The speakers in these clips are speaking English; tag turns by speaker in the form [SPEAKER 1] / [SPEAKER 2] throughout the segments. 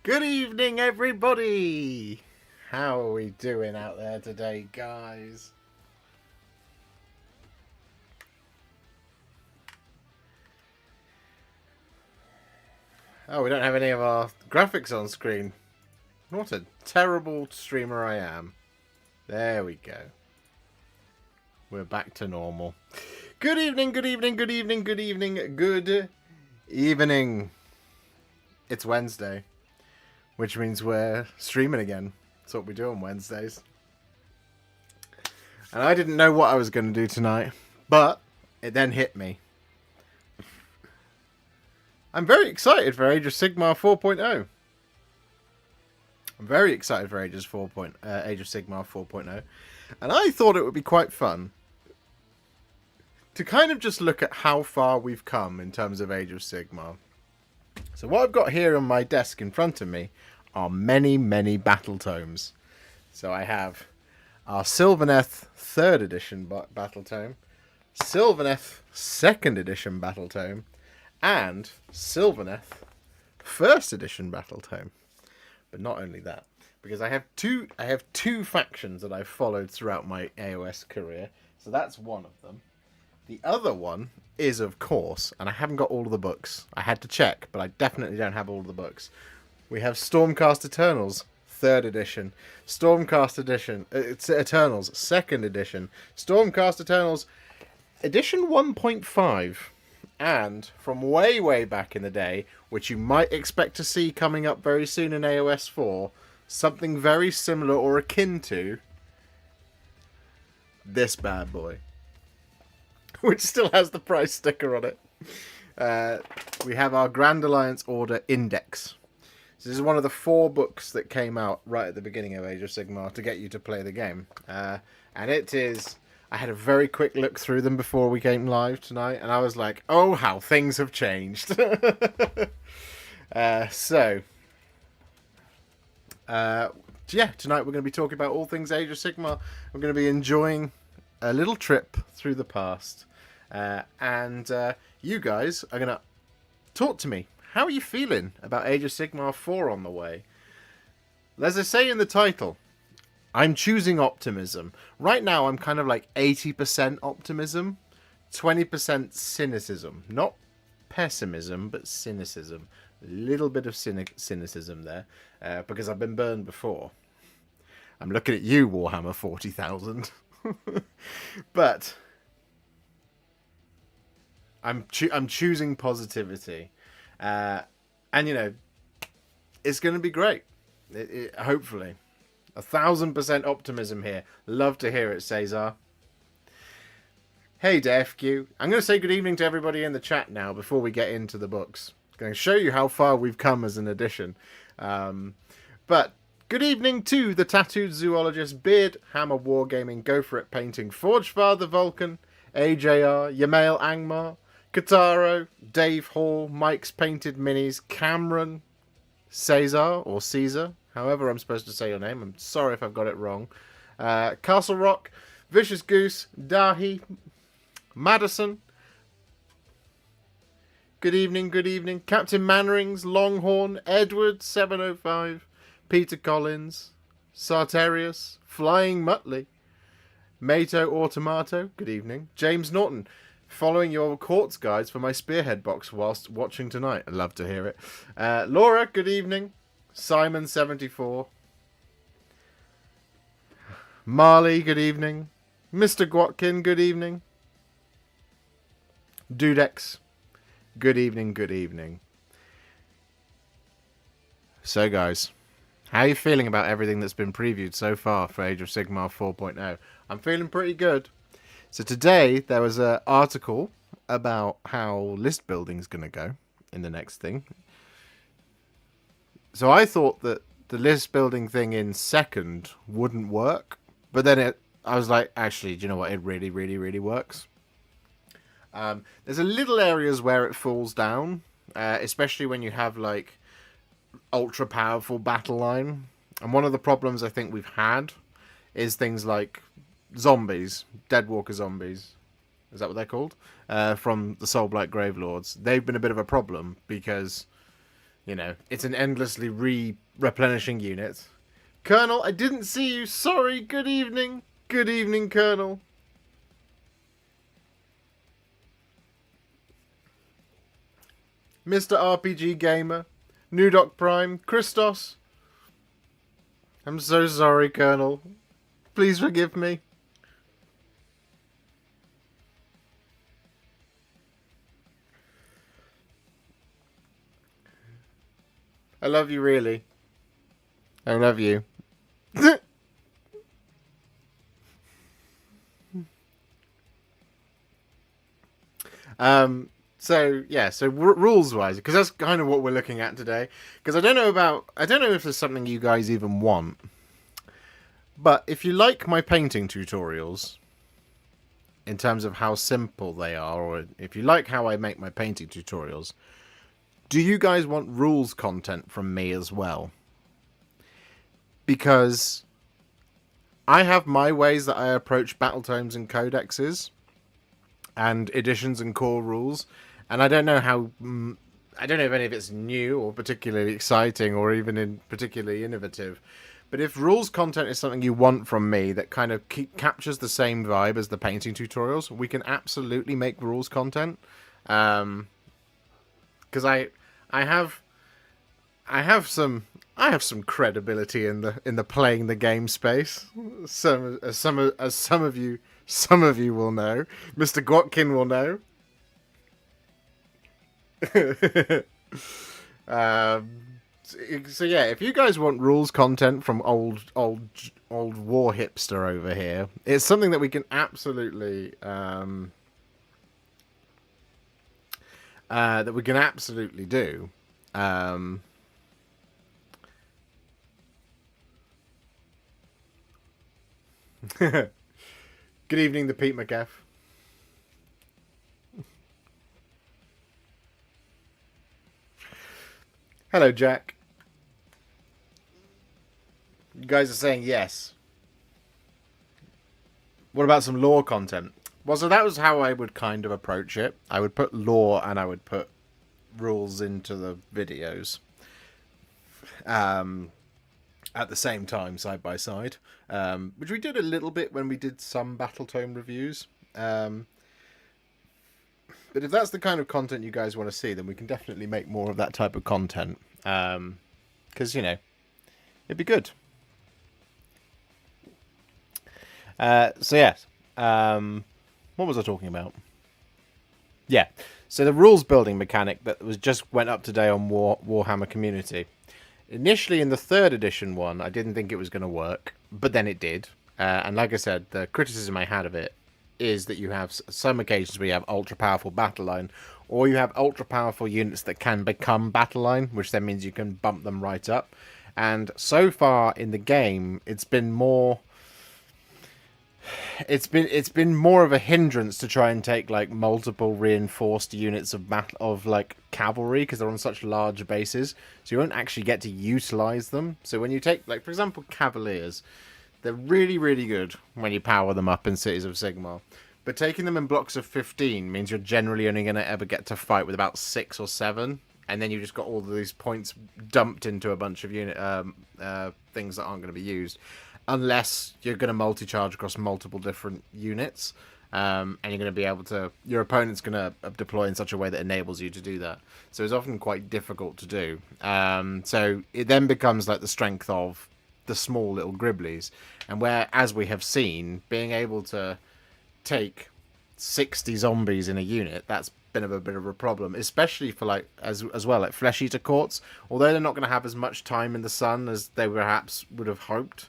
[SPEAKER 1] Good evening, everybody! How are we doing out there today, guys? Oh, we don't have any of our graphics on screen. What a terrible streamer I am. There we go. We're back to normal. Good evening, good evening, good evening, good evening, good evening. It's Wednesday, which means we're streaming again. That's what we do on Wednesdays. And I didn't know what I was going to do tonight, but it then hit me. I'm very excited for Age of Sigmar 4.0. I'm very excited for Age of Sigmar 4.0. And I thought it would be quite fun to kind of just look at how far we've come in terms of Age of Sigmar. So what I've got here on my desk in front of me are many, many battle tomes. So I have our Sylvaneth 3rd edition battle tome, Sylvaneth 2nd edition battle tome, and Sylvaneth 1st edition battle tome. But not only that, because I have two factions that I've followed throughout my AoS career. So that's one of them. The other one is, of course, and I haven't got all of the books. I had to check, but I definitely don't have all of the books. We have Stormcast Eternals 3rd edition, Stormcast edition, Eternals 2nd edition, Stormcast Eternals edition 1.5, and from way, way back in the day, which you might expect to see coming up very soon in AoS 4, something very similar or akin to this bad boy, which still has the price sticker on it. We have our Grand Alliance Order Index. This is one of the 4 books that came out right at the beginning of Age of Sigmar to get you to play the game. And it is... I had a very quick look through them before we came live tonight, and I was like, oh, how things have changed. Yeah, tonight we're going to be talking about all things Age of Sigmar. We're going to be enjoying a little trip through the past. And you guys are going to talk to me. How are you feeling about Age of Sigmar 4 on the way? As I say in the title, I'm choosing optimism. Right now, I'm kind of like 80% optimism, 20% cynicism. Not pessimism, but cynicism. A little bit of cynicism there, because I've been burned before. I'm looking at you, Warhammer 40,000. But I'm choosing positivity. And, you know, it's going to be great. Hopefully. 1,000% optimism here. Love to hear it, Cesar. Hey, DFQ. I'm going to say good evening to everybody in the chat now before we get into the books. I'm going to show you how far we've come as an edition. But good evening to the Tattooed Zoologist, Beard, Hammer Wargaming, Go For It Painting, Forgefather Vulcan, AJR, Yamail Angmar, Kataro, Dave Hall, Mike's Painted Minis, Cameron, Cesar, or Caesar, however I'm supposed to say your name. I'm sorry if I've got it wrong. Castle Rock, Vicious Goose, Dahi, Madison. Good evening, good evening. Captain Mannerings, Longhorn, Edward, 705, Peter Collins, Sartorius, Flying Muttley, Mato Automato, good evening. James Norton, following your quartz guides for my spearhead box whilst watching tonight. I'd love to hear it. Laura, good evening. Simon, 74. Marley, good evening. Mr. Gwatkin, good evening. Dudex, good evening, good evening. So, guys, how are you feeling about everything that's been previewed so far for Age of Sigmar 4.0? I'm feeling pretty good. So today there was an article about how list building's going to go in the next thing. So I thought that the list building thing in 2nd wouldn't work, but then I was like, actually, do you know what? It really, really, really works. There's a little areas where it falls down, especially when you have like ultra powerful battle line. And one of the problems I think we've had is things like zombies, Deadwalker zombies. Is that what they're called? From the Soulblight Gravelords. They've been a bit of a problem because You know, it's an endlessly replenishing unit. Colonel, I didn't see you. Sorry. Good evening. Good evening, Colonel. Mr. RPG Gamer, Nudoc Prime, Christos. I'm so sorry, Colonel. Please forgive me. I love you, really. I love you. So yeah, so rules wise, because that's kind of what we're looking at today. Because I don't know if there's something you guys even want, but if you like my painting tutorials, in terms of how simple they are, or if you like how I make my painting tutorials, do you guys want rules content from me as well? Because I have my ways that I approach battle tomes and codexes and editions and core rules, and I don't know if any of it's new or particularly exciting or even particularly innovative. But if rules content is something you want from me that kind of captures the same vibe as the painting tutorials, we can absolutely make rules content. Because I have some credibility in the playing the game space. Some of you will know. Mr. Gwatkin will know. So yeah, if you guys want rules content from old Warhipster over here, it's something that we can absolutely do. Good evening, the Pete McGaff. Hello, Jack. You guys are saying yes. What about some lore content? Well, so that was how I would kind of approach it. I would put lore and I would put rules into the videos. At the same time, side by side. Which we did a little bit when we did some Battletome reviews. But if that's the kind of content you guys want to see, then we can definitely make more of that type of content. Because, you know, it'd be good. So, yes. What was I talking about? Yeah. So the rules building mechanic that went up today on Warhammer Community. Initially in the 3rd edition one, I didn't think it was going to work, but then it did. And like I said, the criticism I had of it is that you have some occasions where you have ultra-powerful battle line, or you have ultra-powerful units that can become battle line, which then means you can bump them right up. And so far in the game, it's been more of a hindrance to try and take like multiple reinforced units of like cavalry, because they're on such large bases, so you won't actually get to utilize them. So when you take, like, for example, cavaliers, they're really, really good when you power them up in Cities of Sigmar. But taking them in blocks of 15 means you're generally only going to ever get to fight with about 6 or 7. And then you just got all of these points dumped into a bunch of things that aren't going to be used. Unless you're going to multi-charge across multiple different units. And you're going to be able to... Your opponent's going to deploy in such a way that enables you to do that. So it's often quite difficult to do. So it then becomes like the strength of the small little Gribblies. And where, as we have seen, being able to take 60 zombies in a unit, that's been a bit of a problem, especially for like as well like Flesh Eater Courts. Although they're not going to have as much time in the sun as they perhaps would have hoped.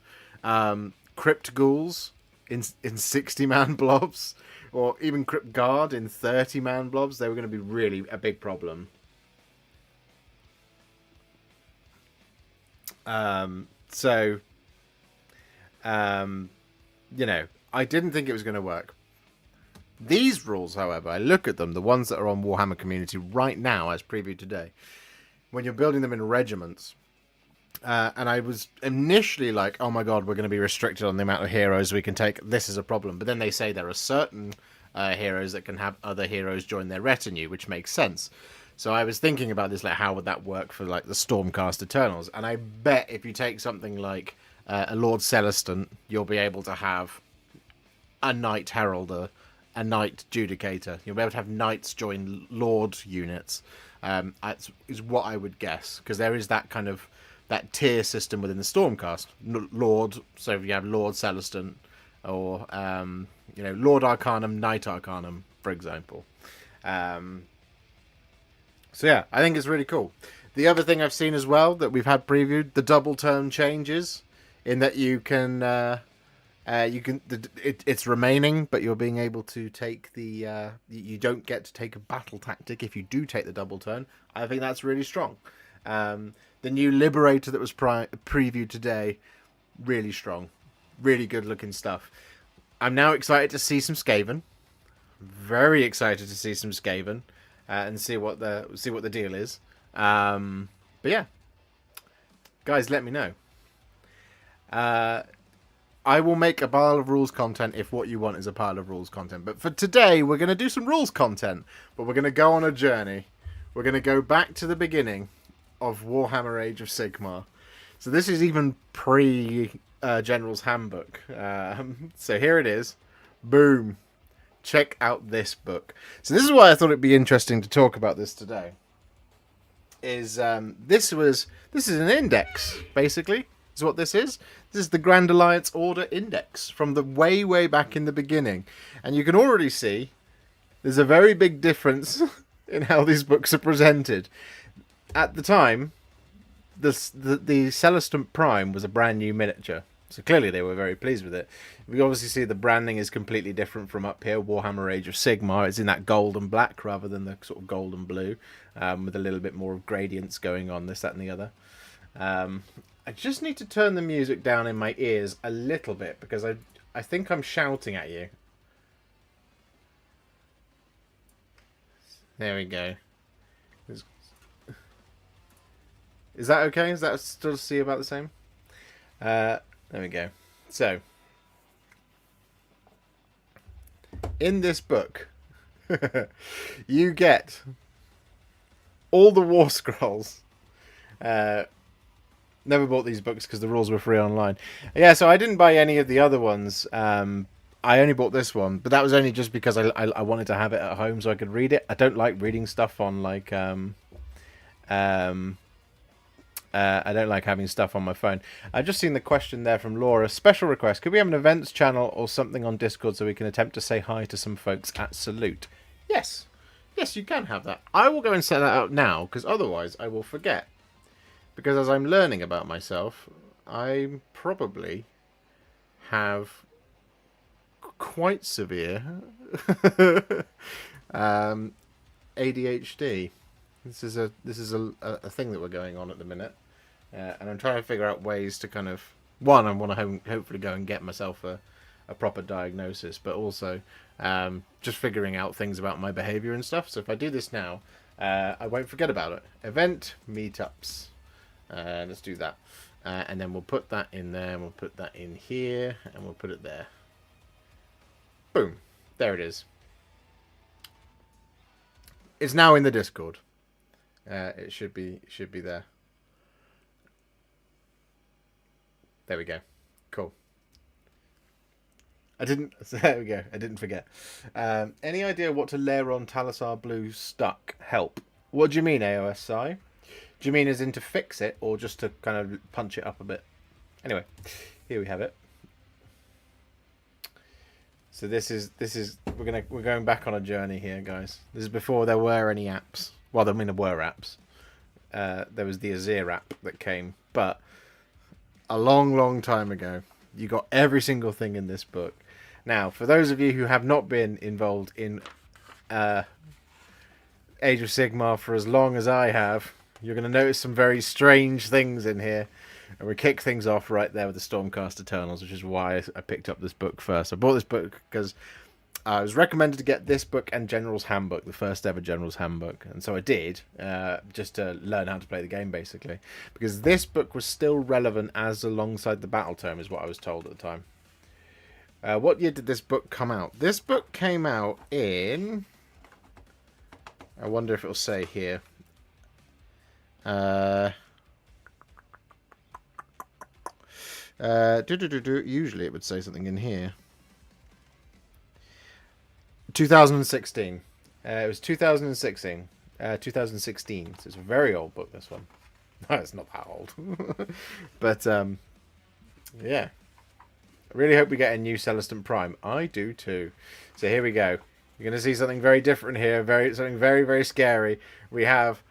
[SPEAKER 1] Crypt Ghouls in 60-man blobs, or even Crypt Guard in 30-man blobs, they were going to be really a big problem. You know, I didn't think it was going to work. These rules, however, I look at them, the ones that are on Warhammer Community right now, as previewed today, when you're building them in regiments, and I was initially like, oh my god, we're going to be restricted on the amount of heroes we can take. This is a problem. But then they say there are certain heroes that can have other heroes join their retinue, which makes sense. So I was thinking about this, like, how would that work for, like, the Stormcast Eternals? And I bet if you take something like a Lord Celestant, you'll be able to have a Knight Heralder, a Knight Judicator. You'll be able to have Knights join Lord units. That is what I would guess, because there is that kind of that tier system within the Stormcast. Lord, so if you have Lord Celestant, or Lord Arcanum, Knight Arcanum, for example. So yeah, I think it's really cool. The other thing I've seen as well that we've had previewed, the double turn changes, in that you can it's remaining, but you're being able to take the you don't get to take a battle tactic if you do take the double turn. I think that's really strong. The new Liberator that was previewed today, really strong, really good looking stuff. I'm now excited to see some Skaven. Very excited to see some Skaven and see what the deal is. But yeah, guys, let me know. I will make a pile of rules content if what you want is a pile of rules content. But for today, we're going to do some rules content. But we're going to go on a journey. We're going to go back to the beginning of Warhammer Age of Sigmar. So this is even pre-General's Handbook. So here it is. Boom. Check out this book. So this is why I thought it'd be interesting to talk about this today. This is an index, basically. Is what this is. This is the Grand Alliance Order Index from the way back in the beginning. And you can already see there's a very big difference in how these books are presented. At the time, the Celestant Prime was a brand new miniature. So clearly they were very pleased with it. We obviously see the branding is completely different from up here. Warhammer Age of Sigmar. It's in that gold and black rather than the sort of gold and blue. With a little bit more of gradients going on, this, that and the other. I just need to turn the music down in my ears a little bit because I think I'm shouting at you. There we go. Is that okay? Is that still see about the same? There we go. So, in this book, you get all the War Scrolls. Never bought these books because the rules were free online. Yeah, so I didn't buy any of the other ones. I only bought this one, but that was only just because I wanted to have it at home so I could read it. I don't like reading stuff on like I don't like having stuff on my phone. I've just seen the question there from Laura. Special request: could we have an events channel or something on Discord so we can attempt to say hi to some folks at Salute? Yes, you can have that. I will go and set that up now because otherwise I will forget. Because as I'm learning about myself, I probably have quite severe ADHD. This is a thing that we're going on at the minute, and I'm trying to figure out ways to kind of I want to hopefully go and get myself a proper diagnosis, but also just figuring out things about my behaviour and stuff. So if I do this now, I won't forget about it. Event meetups. Let's do that. And then we'll put that in there, and we'll put that in here, and we'll put it there. Boom. There it is. It's now in the Discord. It should be there. There we go. Cool. There we go. I didn't forget. Any idea what to layer on Talasar Blue Stuck? Help. What do you mean, AOS Sai? Do you mean as in to fix it, or just to kind of punch it up a bit? Anyway, here we have it. So this is we're going back on a journey here, guys. This is before there were any apps. Well, I mean there were apps. There was the Azir app that came, but a long time ago, you got every single thing in this book. Now, for those of you who have not been involved in Age of Sigmar for as long as I have, you're going to notice some very strange things in here. And we kick things off right there with the Stormcast Eternals, which is why I picked up this book first. I bought this book because I was recommended to get this book and General's Handbook, the first ever General's Handbook. And so I did, just to learn how to play the game, basically. Because this book was still relevant as alongside the battle tome, is what I was told at the time. What year did this book come out? This book came out in... I wonder if it'll say here. Usually it would say something in here. 2016. It was 2016. 2016. So it's a very old book, this one. No, it's not that old. But, yeah. I really hope we get a new Celestant Prime. I do too. So here we go. You're going to see something very different here. Something very, very scary. We have...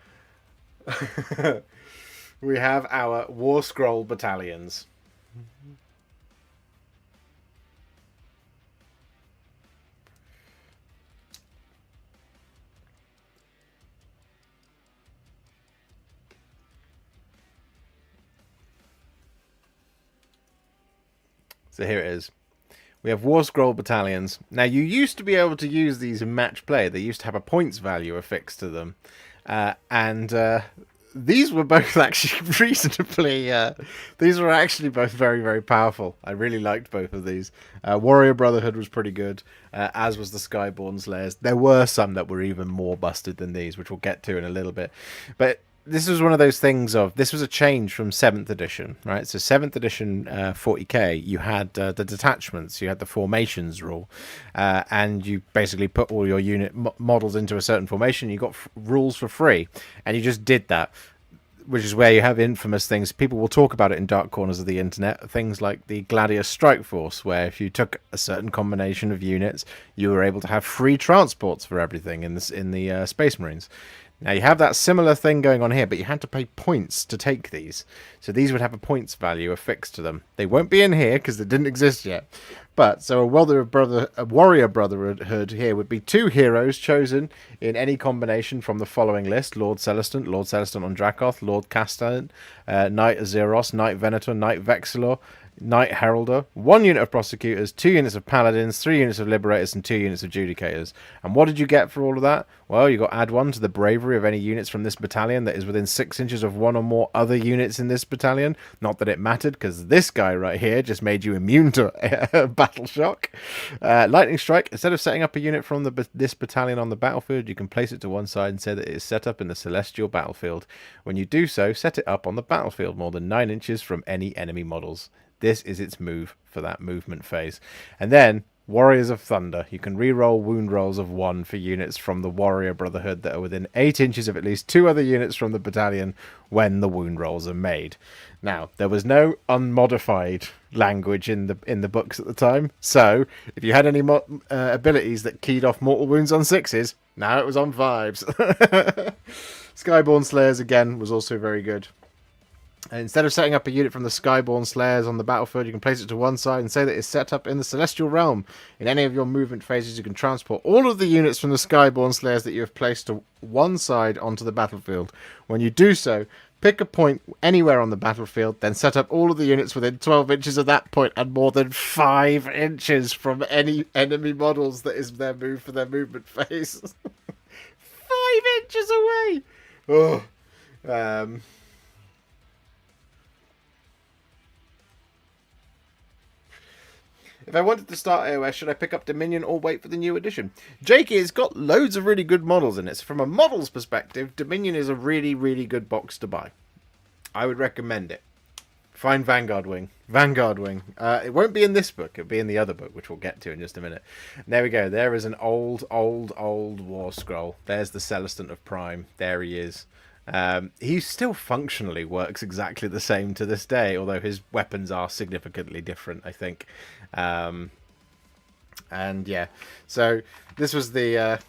[SPEAKER 1] we have our War Scroll battalions. So here it is. We have War Scroll battalions. Now, you used to be able to use these in match play. They used to have a points value affixed to them. These were both actually reasonably... these were actually both very, very powerful. I really liked both of these. Warrior Brotherhood was pretty good, as was the Skyborn Slayers. There were some that were even more busted than these, which we'll get to in a little bit. But... this was one of those things of, this was a change from 7th edition, right? So 7th edition 40k, you had the detachments, you had the formations rule, and you basically put all your unit models into a certain formation, you got rules for free, and you just did that, which is where you have infamous things. People will talk about it in dark corners of the internet, things like the Gladius Strike Force, where if you took a certain combination of units, you were able to have free transports for everything in the Space Marines. Now, you have that similar thing going on here, but you had to pay points to take these. So these would have a points value affixed to them. They won't be in here because they didn't exist yet. But, so a Warrior Brotherhood here would be 2 heroes chosen in any combination from the following list. Lord Celestant on Dracoth, Lord Castan, Knight Azeros, Knight Venator, Knight Vexilor, Knight Heralder, 1 unit of Prosecutors, 2 units of Paladins, 3 units of Liberators, and 2 units of Judicators. And what did you get for all of that? Well, you got add 1 to the bravery of any units from this battalion that is within 6 inches of 1 or more other units in this battalion. Not that it mattered, because this guy right here just made you immune to battle shock. Lightning Strike, instead of setting up a unit from this battalion on the battlefield, you can place it to one side and say that it is set up in the celestial battlefield. When you do so, set it up on the battlefield more than 9 inches from any enemy models. This is its move for that movement phase. And then, Warriors of Thunder. You can re-roll wound rolls of 1 for units from the Warrior Brotherhood that are within 8 inches of at least 2 other units from the battalion when the wound rolls are made. Now, there was no unmodified language in the books at the time, so if you had any abilities that keyed off mortal wounds on 6s, now it was on 5s. Skyborn Slayers, again, was also very good. Instead of setting up a unit from the Skyborn Slayers on the battlefield, you can place it to one side and say that it's set up in the Celestial Realm. In any of your movement phases, you can transport all of the units from the Skyborn Slayers that you have placed to one side onto the battlefield. When you do so, pick a point anywhere on the battlefield, then set up all of the units within 12 inches of that point and more than 5 inches from any enemy models that is their move for their movement phase. 5 inches away! Oh. If I wanted to start AoS, should I pick up Dominion or wait for the new edition? Jakey has got loads of really good models in it. So from a models perspective, Dominion is a really, really good box to buy. I would recommend it. Find Vanguard Wing. Vanguard Wing. It won't be in this book. It'll be in the other book, which we'll get to in just a minute. And there we go. There is an old War Scroll. There's the Celestant of Prime. There he is. He still functionally works exactly the same to this day, although his weapons are significantly different, I think. And yeah, so this was the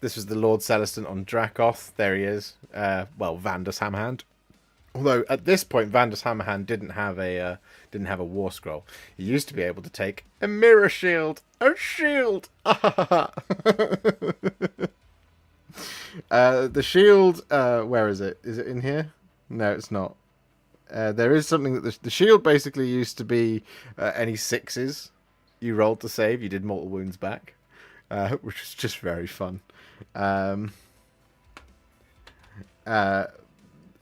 [SPEAKER 1] Lord Celestant on Dracoth. There he is. Well, Vandus Hammerhand. Although at this point, Vandus Hammerhand didn't have a War Scroll. He used to be able to take a mirror shield. A shield. The shield, where is it? Is it in here? No, it's not. There is something that the shield basically used to be any 6s you rolled to save. You did mortal wounds back, which was just very fun.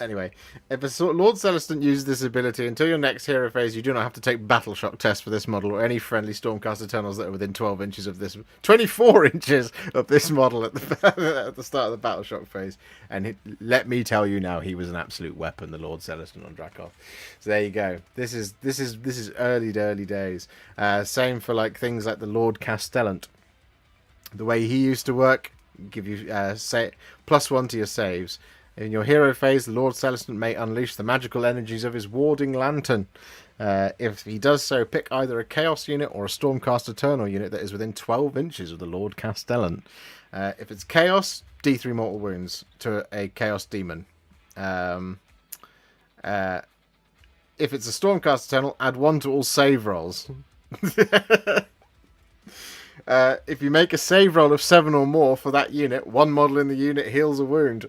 [SPEAKER 1] Anyway, if a Lord Celestant uses this ability until your next hero phase, you do not have to take battle shock tests for this model or any friendly Stormcast Eternals that are within 12 inches of this, 24 inches of this model at the at the start of the battle shock phase. And let me tell you now, he was an absolute weapon, the Lord Celestant on Dracoth. So there you go. This is early days. Same for like things like the Lord Castellant. The way he used to work, give you +1 to your saves. In your hero phase, the Lord Celestant may unleash the magical energies of his warding lantern. If he does so, pick either a Chaos unit or a Stormcast Eternal unit that is within 12 inches of the Lord Castellan. If it's Chaos, D3 mortal wounds to a Chaos Demon. If it's a Stormcast Eternal, add 1 to all save rolls. If you make a save roll of 7 or more for that unit, one model in the unit heals a wound.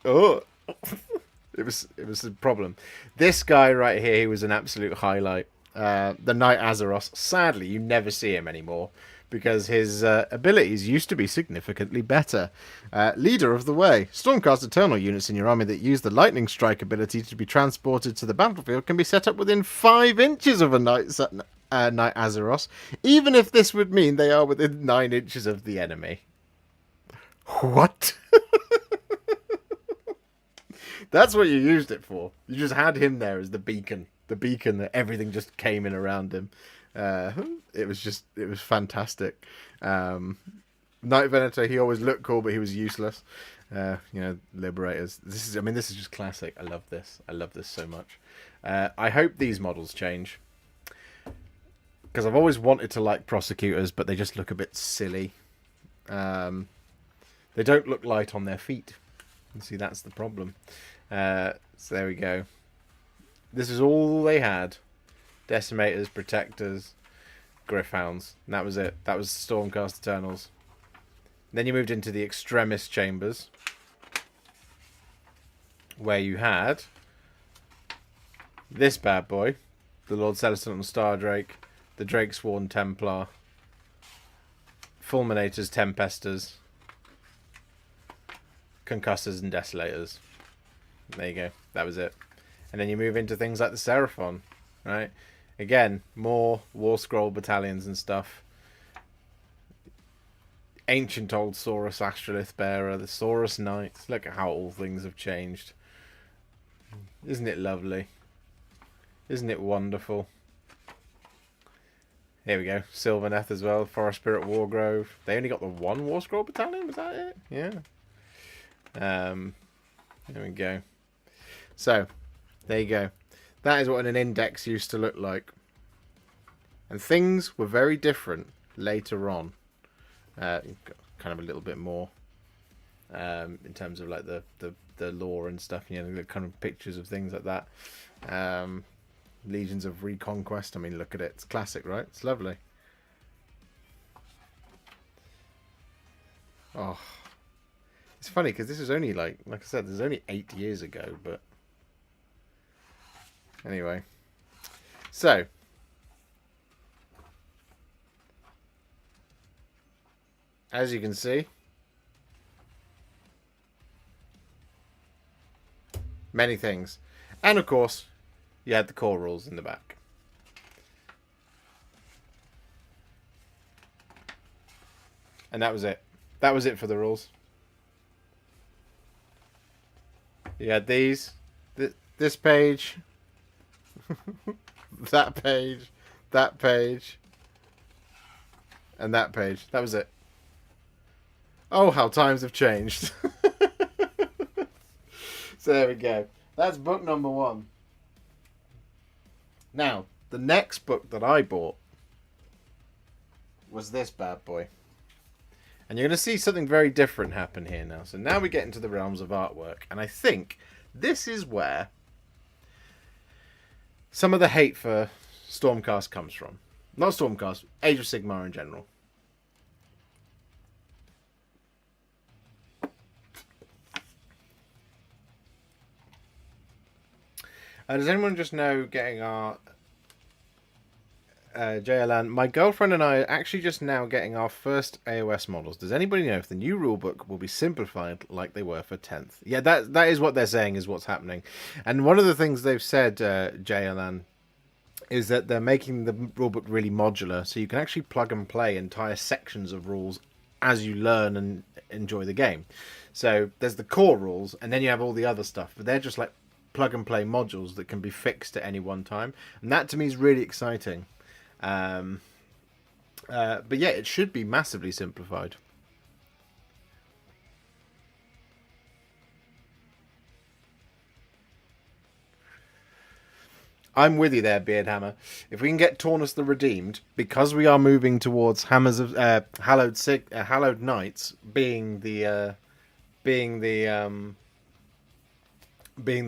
[SPEAKER 1] Oh, it was a problem. This guy right here, he was an absolute highlight. The Knight Azeroth. Sadly, you never see him anymore because his abilities used to be significantly better. Leader of the Way. Stormcast Eternal units in your army that use the Lightning Strike ability to be transported to the battlefield can be set up within 5 inches of a Knight Azeroth, even if this would mean they are within 9 inches of the enemy. What? That's what you used it for. You just had him there as the beacon that everything just came in around him. It was fantastic. Knight Venator, he always looked cool, but he was useless. Liberators. This is just classic. I love this so much. I hope these models change, because I've always wanted to like prosecutors, but they just look a bit silly. They don't look light on their feet. You see, that's the problem. So there we go. This is all they had. Decimators, Protectors, Gryph-hounds. And that was it. That was Stormcast Eternals. Then you moved into the Extremis Chambers, where you had this bad boy, the Lord Celestant on Stardrake, the Drakesworn Templar, Fulminators, Tempesters, Concussors and Desolators. There you go. That was it. And then you move into things like the Seraphon, right? Again, more War Scroll battalions and stuff. Ancient old Saurus Astrolith Bearer, the Saurus Knights. Look at how all things have changed. Isn't it lovely? Isn't it wonderful? Here we go. Sylvaneth as well. Forest Spirit Wargrove. They only got the one War Scroll battalion? Was that it? Yeah. There we go. So, there you go. That is what an index used to look like. And things were very different later on. Kind of a little bit more in terms of like the lore and stuff. The kind of pictures of things like that. Legions of Reconquest. I mean, look at it. It's classic, right? It's lovely. Oh. It's funny because this is only like I said, this is only 8 years ago, but anyway. So, as you can see, many things. And of course, you had the core rules in the back. And that was it. That was it for the rules. You had these, this page, that page, and that page. That was it. Oh, how times have changed. So there we go. That's book number 1. Now, the next book that I bought was this bad boy. And you're going to see something very different happen here now. So now we get into the realms of artwork. And I think this is where some of the hate for Stormcast comes from. Not Stormcast, Age of Sigmar in general. Does anyone just know getting our JLN, my girlfriend and I are actually just now getting our first AOS models. Does anybody know if the new rulebook will be simplified like they were for 10th? Yeah, that is what they're saying is what's happening. And one of the things they've said, JLN, is that they're making the rulebook really modular, so you can actually plug and play entire sections of rules as you learn and enjoy the game. So there's the core rules, and then you have all the other stuff, but they're just like plug and play modules that can be fixed at any one time, and that to me is really exciting. But yeah, it should be massively simplified. I'm with you there, Beardhammer. If we can get Taunus the Redeemed, because we are moving towards Hammers of Hallowed Knights being the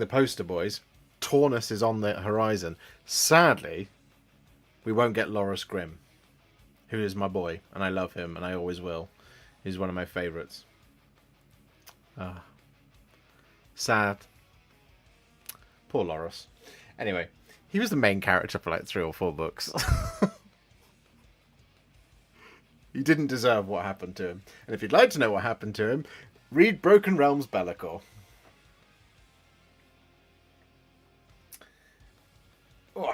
[SPEAKER 1] poster boys, Taunus is on the horizon. Sadly, we won't get Loris Grimm, who is my boy, and I love him, and I always will. He's one of my favourites. Sad. Poor Loris. Anyway, he was the main character for like 3 or 4 books. He didn't deserve what happened to him. And if you'd like to know what happened to him, read Broken Realms Be'lakor. Oh,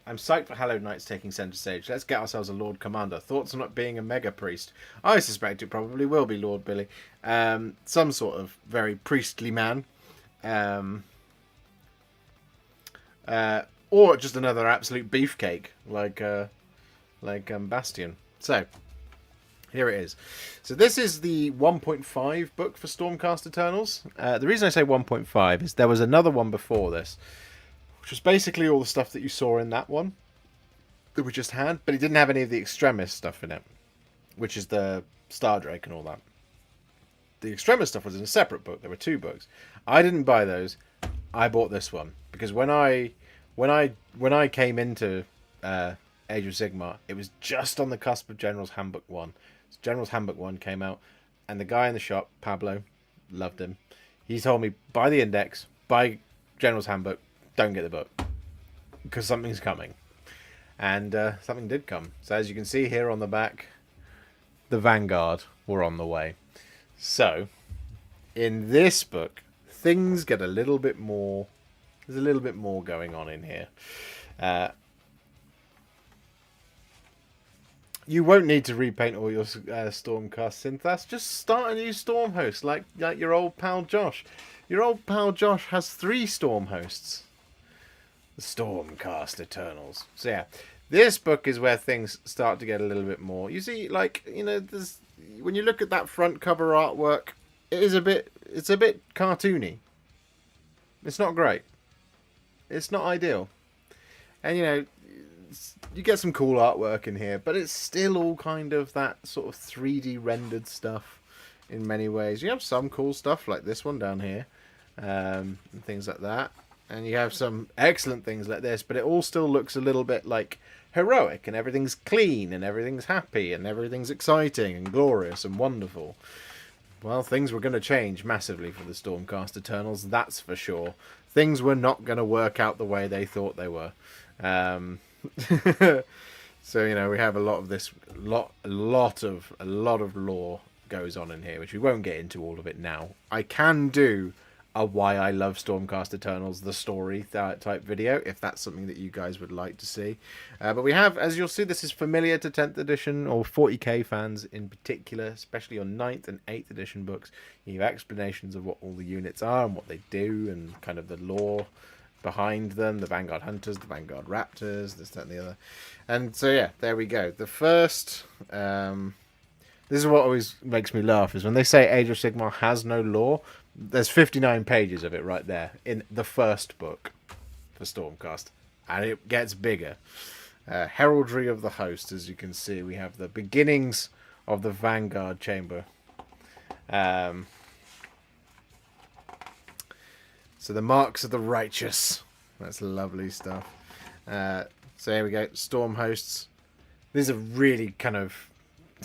[SPEAKER 1] I'm psyched for Hallowed Knights taking centre stage. Let's get ourselves a Lord Commander. Thoughts on it being a mega priest? I suspect it probably will be Lord Billy. Some sort of very priestly man. Or just another absolute beefcake, like Bastion. So, here it is. So this is the 1.5 book for Stormcast Eternals. The reason I say 1.5 is there was another one before this, which was basically all the stuff that you saw in that one that we just had, but it didn't have any of the Extremis stuff in it, which is the Star Drake and all that. The Extremis stuff was in a separate book. There were 2 books. I didn't buy those. I bought this one because when I came into Age of Sigmar, it was just on the cusp of General's Handbook 1. So General's Handbook 1 came out, and the guy in the shop, Pablo, loved him. He told me, buy the index, buy General's Handbook, don't get the book, because something's coming. And something did come. So as you can see here on the back, the Vanguard were on the way. So, in this book, things get a little bit more... There's a little bit more going on in here. You won't need to repaint all your Stormcast Synthas. Just start a new Storm host, like your old pal Josh. Your old pal Josh has 3 Storm hosts. The Stormcast Eternals. So yeah, this book is where things start to get a little bit more. You see, like, you know, there's, when you look at that front cover artwork, it's a bit cartoony. It's not great. It's not ideal. And, you know, you get some cool artwork in here, but it's still all kind of that sort of 3D rendered stuff in many ways. You have some cool stuff like this one down here, and things like that. And you have some excellent things like this, but it all still looks a little bit like heroic, and everything's clean, and everything's happy, and everything's exciting, and glorious, and wonderful. Well, things were going to change massively for the Stormcast Eternals, that's for sure. Things were not going to work out the way they thought they were. So, you know, we have a lot of this, a lot of lore goes on in here, which we won't get into all of it now. I can do a Why I Love Stormcast Eternals, the story type video, if that's something that you guys would like to see. But we have, as you'll see, this is familiar to 10th edition or 40k fans in particular, especially on 9th and 8th edition books. You have explanations of what all the units are and what they do and kind of the lore behind them, the Vanguard Hunters, the Vanguard Raptors, this, that, and the other. And so, yeah, there we go. The first... this is what always makes me laugh, is when they say Age of Sigmar has no lore, there's 59 pages of it right there in the first book for Stormcast. And it gets bigger. Heraldry of the Host, as you can see, we have the beginnings of the Vanguard Chamber. So the marks of the righteous. That's lovely stuff. So here we go. Storm hosts. These are really kind of...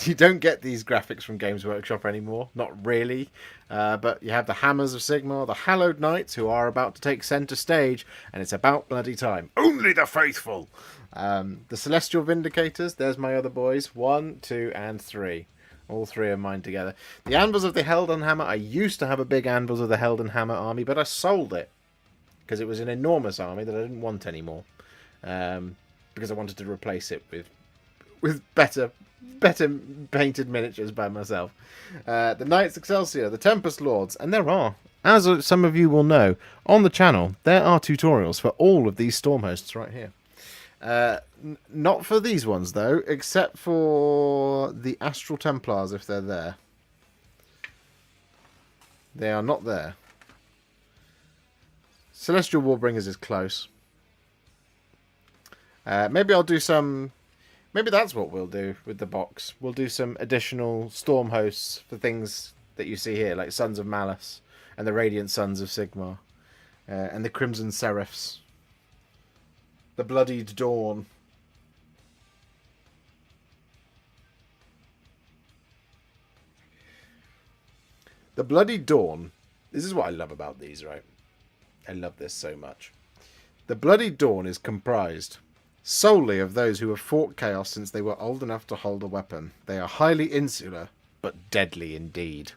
[SPEAKER 1] You don't get these graphics from Games Workshop anymore. Not really. But you have the Hammers of Sigmar, the Hallowed Knights, who are about to take centre stage. And it's about bloody time. Only the faithful! The Celestial Vindicators, there's my other boys. 1, 2, and 3. All 3 are mine together. The Anvils of the Helden Hammer, I used to have a big Anvils of the Helden Hammer army, but I sold it. Because it was an enormous army that I didn't want anymore. Because I wanted to replace it with better painted miniatures by myself. The Knights Excelsior, the Tempest Lords, and there are, as some of you will know, on the channel, there are tutorials for all of these storm hosts right here. Not for these ones, though, except for the Astral Templars, if they're there. They are not there. Celestial Warbringers is close. Maybe I'll do some... Maybe that's what we'll do with the box. We'll do some additional storm hosts for things that you see here, like Sons of Malice and the Radiant Sons of Sigmar, and the Crimson Seraphs, the Bloodied Dawn. The Bloodied Dawn. This is what I love about these, right? I love this so much. The Bloodied Dawn is comprised solely of those who have fought Chaos since they were old enough to hold a weapon. They are highly insular, but deadly indeed.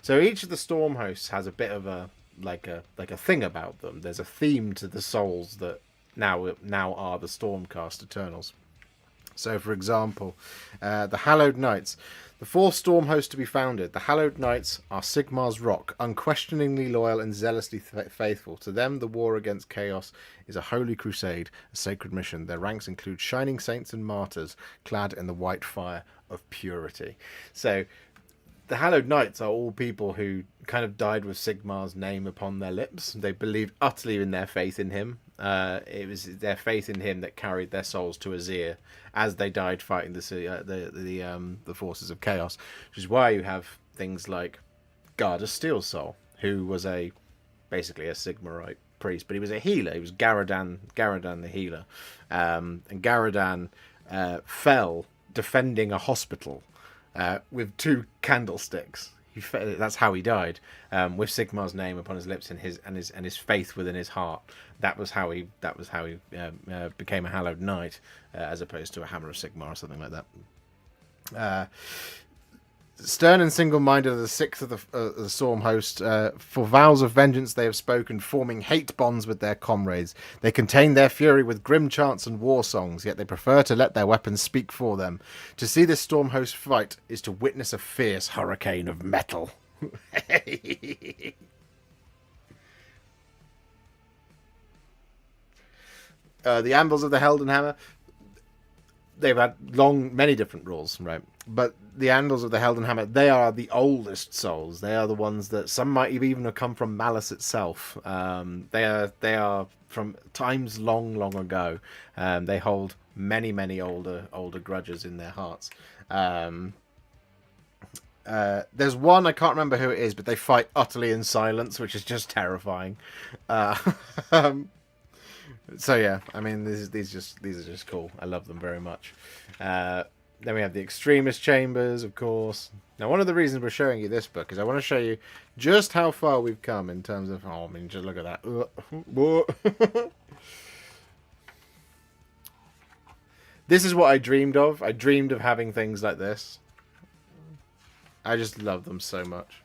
[SPEAKER 1] So each of the storm hosts has a bit of a like a thing about them. There's a theme to the souls that now are the Stormcast Eternals. So, for example, the Hallowed Knights. The 4th storm host to be founded. The Hallowed Knights are Sigmar's rock, unquestioningly loyal and zealously faithful. To them, the war against chaos is a holy crusade, a sacred mission. Their ranks include shining saints and martyrs, clad in the white fire of purity. So, the Hallowed Knights are all people who kind of died with Sigmar's name upon their lips. They believed utterly in their faith in him. It was their faith in him that carried their souls to Azir as they died fighting the forces of chaos. Which is why you have things like Garda Steel Soul, who was basically a Sigmarite priest, but he was a healer. He was Garadan the healer, and Garadan fell defending a hospital with 2 candlesticks. That's how he died, with Sigmar's name upon his lips and his faith within his heart. That was how he became a Hallowed Knight, as opposed to a Hammer of Sigmar or something like that. Stern and single-minded are the 6th of the Storm host. For vows of vengeance they have spoken, forming hate bonds with their comrades. They contain their fury with grim chants and war songs, yet they prefer to let their weapons speak for them. To see this Storm host fight is to witness a fierce hurricane of metal. The Anvils of the Helden Hammer. They've had many different rules, right? But the Anvils of the Helden Hammer, they are the oldest souls. They are the ones that some might even have come from Malice itself. They are from times long ago. They hold many older grudges in their hearts. There's one, I can't remember who it is, but they fight utterly in silence, which is just terrifying. So yeah, I mean, these are just cool. I love them very much. Then we have the Extremist Chambers, of course. Now, one of the reasons we're showing you this book is I want to show you just how far we've come in terms of... Oh, I mean, just look at that. This is what I dreamed of. I dreamed of having things like this. I just love them so much.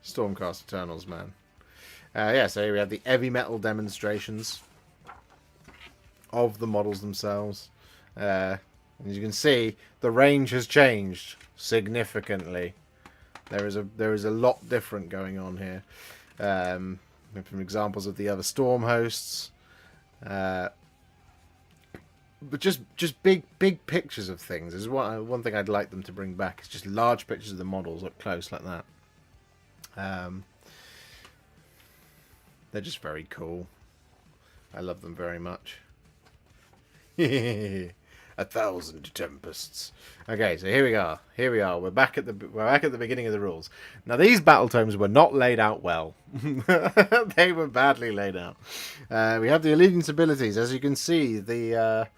[SPEAKER 1] Stormcast Eternals, man. Yeah, so here we have the heavy metal demonstrations of the models themselves. As you can see, the range has changed significantly. There is a lot different going on here. From examples of the other storm hosts, but just big pictures of things is one thing I'd like them to bring back. It's just large pictures of the models up close like that. They're just very cool. I love them very much. 1,000 tempests. Okay, so here we are. We're back at the beginning of the rules. Now these battle tomes were not laid out well. They were badly laid out. We have the allegiance abilities. As you can see, the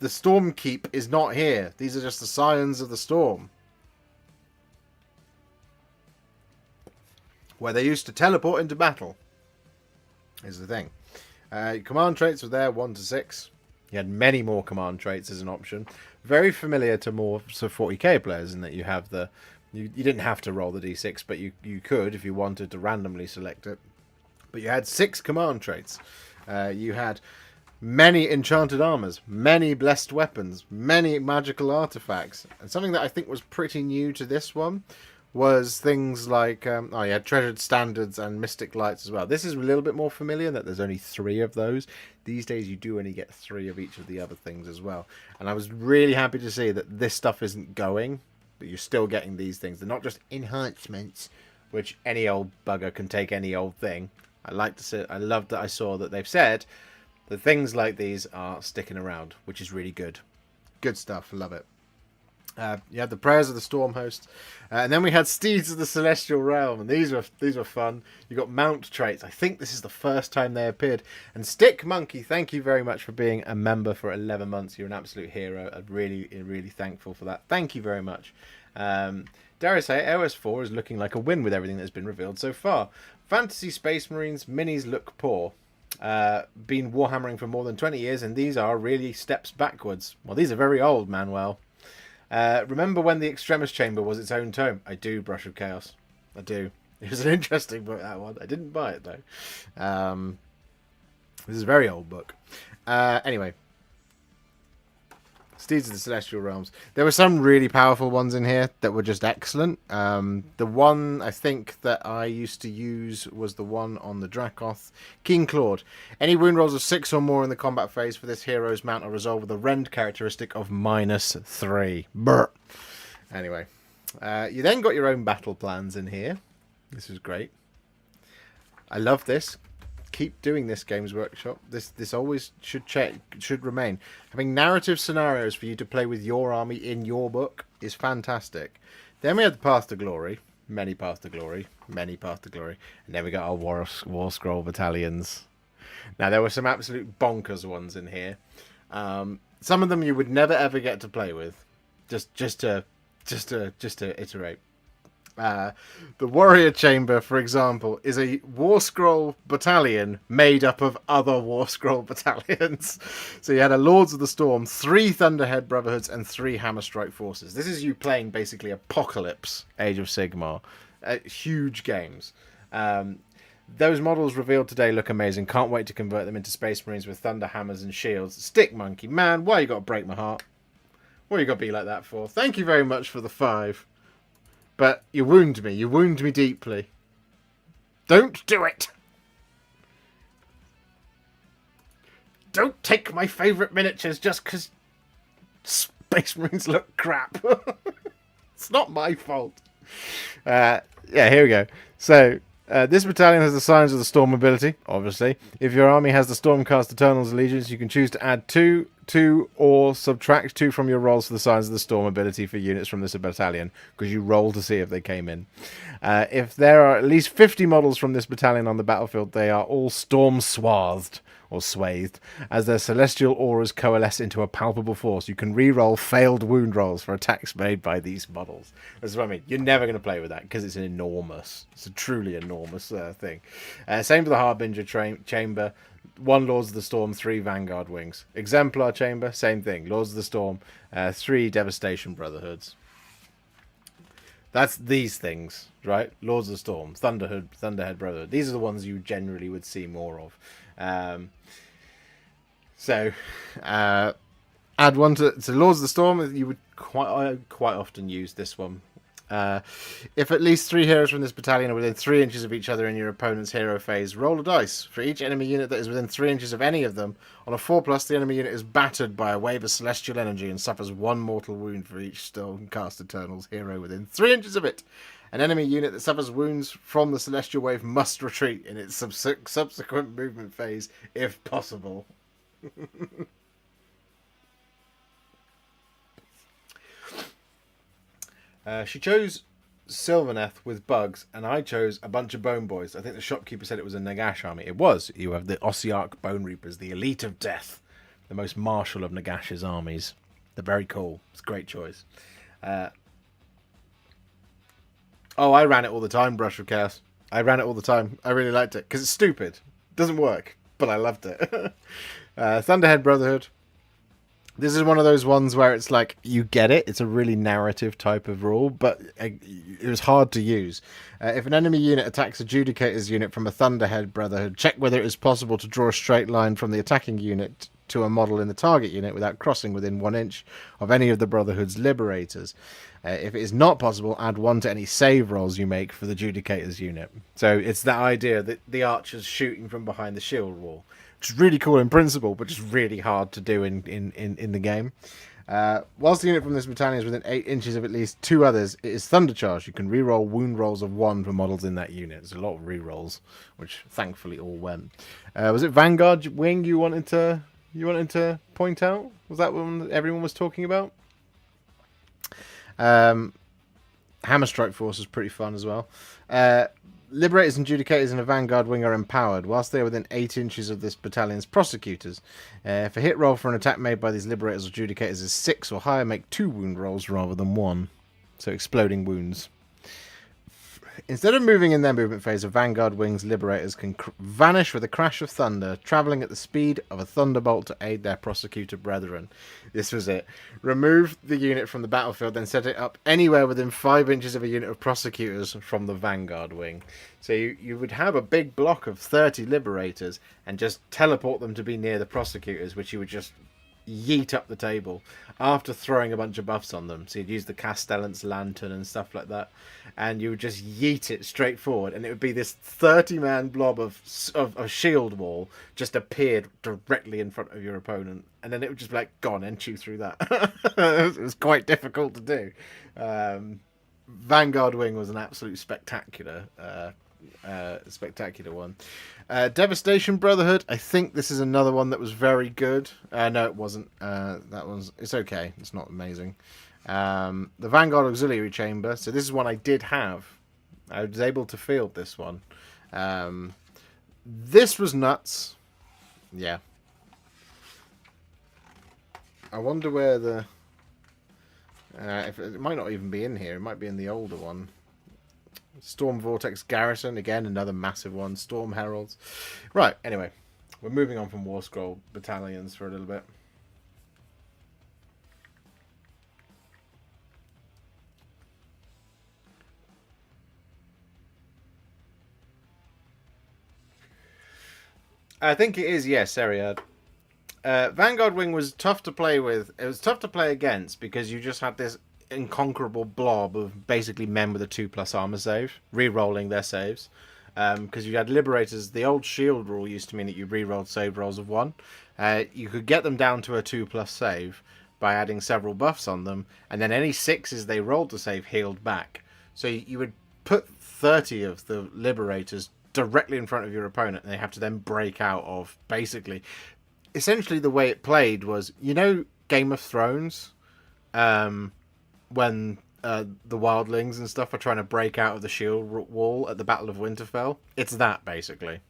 [SPEAKER 1] storm keep is not here. These are just the scions of the storm, where they used to teleport into battle. Is the thing. Command traits were there, 1 to 6. You had many more command traits as an option. Very familiar to more 40k players in that you have the... You didn't have to roll the d6, but you could if you wanted to randomly select it. But you had 6 command traits. You had many enchanted armors, many blessed weapons, many magical artifacts. And something that I think was pretty new to this one was things like, you had treasured standards and mystic lights as well. This is a little bit more familiar, that there's only 3 of those. These days you do only get 3 of each of the other things as well. And I was really happy to see that this stuff isn't going, but you're still getting these things. They're not just enhancements, which any old bugger can take any old thing. I love that I saw that they've said that things like these are sticking around, which is really good. Good stuff. Love it. You had the prayers of the storm host, and then we had steeds of the celestial realm, and these were fun. You got mount traits. I think this is the first time they appeared. And Stick Monkey, thank you very much for being a member for 11 months. You're an absolute hero. I'm really thankful for that. Thank you very much. Dare I say, AoS 4 is looking like a win with everything that's been revealed so far. Fantasy Space Marines minis look poor. Been warhammering for more than 20 years, and these are really steps backwards. Well, these are very old, Manuel. Remember when the Extremis Chamber was its own tome? I do, Brush of Chaos. I do. It was an interesting book, that one. I didn't buy it, though. This is a very old book. Anyway. Steeds of the Celestial Realms. There were some really powerful ones in here that were just excellent. The one I think that I used to use was the one on the Dracoth. Keen Clawed. Any wound rolls of 6 or more in the combat phase for this hero's mount are resolved with a rend characteristic of -3. Brr. Anyway. You then got your own battle plans in here. This is great. I love this. Keep doing this, Games Workshop. This always should remain. Having narrative scenarios for you to play with your army in your book is fantastic. Then we had the Path to Glory. Many Path to Glory. Many Path to Glory. And then we got our War Scroll battalions. Now, there were some absolute bonkers ones in here. Some of them you would never ever get to play with. Just to iterate. The Warrior Chamber, for example, is a War Scroll battalion made up of other War Scroll battalions. So you had a Lords of the Storm, 3 Thunderhead Brotherhoods, and 3 Hammerstrike Forces. This is you playing basically Apocalypse, Age of Sigmar. Huge games. Those models revealed today look amazing. Can't wait to convert them into Space Marines with Thunder Hammers and Shields. Stick Monkey, man, why you got to break my heart? What you got to be like that for? Thank you very much for the 5. But you wound me. You wound me deeply. Don't do it! Don't take my favourite miniatures just because Space Marines look crap. It's not my fault. Yeah, here we go. So, this battalion has the Signs of the Storm ability, obviously. If your army has the Stormcast Eternal's Allegiance, you can choose to add 2 or subtract 2 from your rolls for the Signs of the Storm ability for units from this battalion, because you roll to see if they came in. If there are at least 50 models from this battalion on the battlefield, they are all storm-swathed, or swathed, as their celestial auras coalesce into a palpable force. You can re-roll failed wound rolls for attacks made by these models. That's what I mean. You're never going to play with that, because it's it's a truly enormous thing. Same for the Harbinger Chamber. 1 Lords of the Storm, 3 Vanguard Wings. Exemplar Chamber, same thing. Lords of the Storm, 3 Devastation Brotherhoods. That's these things, right? Lords of the Storm, Thunderhead Brotherhood. These are the ones you generally would see more of. Add 1 to Lords of the Storm. You would quite often use this one. If at least 3 heroes from this battalion are within 3 inches of each other in your opponent's hero phase, roll a dice. For each enemy unit that is within 3 inches of any of them, on a 4+, the enemy unit is battered by a wave of celestial energy and suffers 1 mortal wound for each Stormcast Eternal's hero within 3 inches of it. An enemy unit that suffers wounds from the celestial wave must retreat in its subsequent movement phase, if possible. She chose Sylvaneth with bugs, and I chose a bunch of Bone Boys. I think the shopkeeper said it was a Nagash army. It was. You have the Ossiarch Bone Reapers, the elite of death, the most martial of Nagash's armies. They're very cool. It's a great choice. Oh, I ran it all the time, Brush of Chaos. I ran it all the time. I really liked it, because it's stupid. It doesn't work. but I loved it. Thunderhead Brotherhood. This is one of those ones where it's like, you get it. It's a really narrative type of rule, but it was hard to use. If an enemy unit attacks a Judicator's unit from a Thunderhead Brotherhood, check whether it is possible to draw a straight line from the attacking unit to a model in the target unit without crossing within 1 inch of any of the Brotherhood's Liberators. If it is not possible, add 1 to any save rolls you make for the Judicator's unit. So it's that idea that the archer's shooting from behind the shield wall, which is really cool in principle, but just really hard to do in the game. Whilst the unit from this battalion is within 8 inches of at least 2 others, it is Thundercharged. You can reroll wound rolls of 1 for models in that unit. There's a lot of rerolls, which thankfully all went. Was it Vanguard Wing you wanted to point out? Was that one that everyone was talking about? Hammer Strike Force is pretty fun as well. Liberators and Judicators in a Vanguard Wing are empowered, whilst they are within 8 inches of this battalion's prosecutors. If a hit roll for an attack made by these Liberators or Judicators is 6 or higher, make 2 wound rolls rather than 1. So exploding wounds. Instead of moving in their movement phase, a Vanguard Wing's Liberators can vanish with a crash of thunder, travelling at the speed of a thunderbolt to aid their prosecutor brethren. This was it. Remove the unit from the battlefield, then set it up anywhere within 5 inches of a unit of prosecutors from the Vanguard Wing. So you would have a big block of 30 Liberators and just teleport them to be near the prosecutors, which you would just yeet up the table after throwing a bunch of buffs on them. So you'd use the Castellant's Lantern and stuff like that, and you would just yeet it straight forward, and it would be this 30-man blob of shield wall just appeared directly in front of your opponent, and then it would just be like, go on and chew through that. It was quite difficult to do. Vanguard Wing was an absolute spectacular one. Devastation Brotherhood, I think this is another one that was very good. No, it wasn't. It's okay. It's not amazing. The Vanguard Auxiliary Chamber. So this is one I did have. I was able to field this one. This was nuts. Yeah. I wonder where the... it might not even be in here. It might be in the older one. Storm Vortex Garrison, again, another massive one. Storm Heralds. Right, anyway. We're moving on from War Scroll battalions for a little bit. I think it is, yes, Ariad. Vanguard Wing was tough to play with. It was tough to play against because you just had this inconquerable blob of basically men with a 2+ armor save, re-rolling their saves. Because you had Liberators, the old shield rule used to mean that you re-rolled save rolls of 1. You could get them down to a 2+ save by adding several buffs on them, and then any 6s they rolled to save healed back. So you would put 30 of the Liberators directly in front of your opponent, and they have to then break out of, basically... Essentially the way it played was, you know, Game of Thrones, when the wildlings and stuff are trying to break out of the shield wall at the Battle of Winterfell. It's that, basically.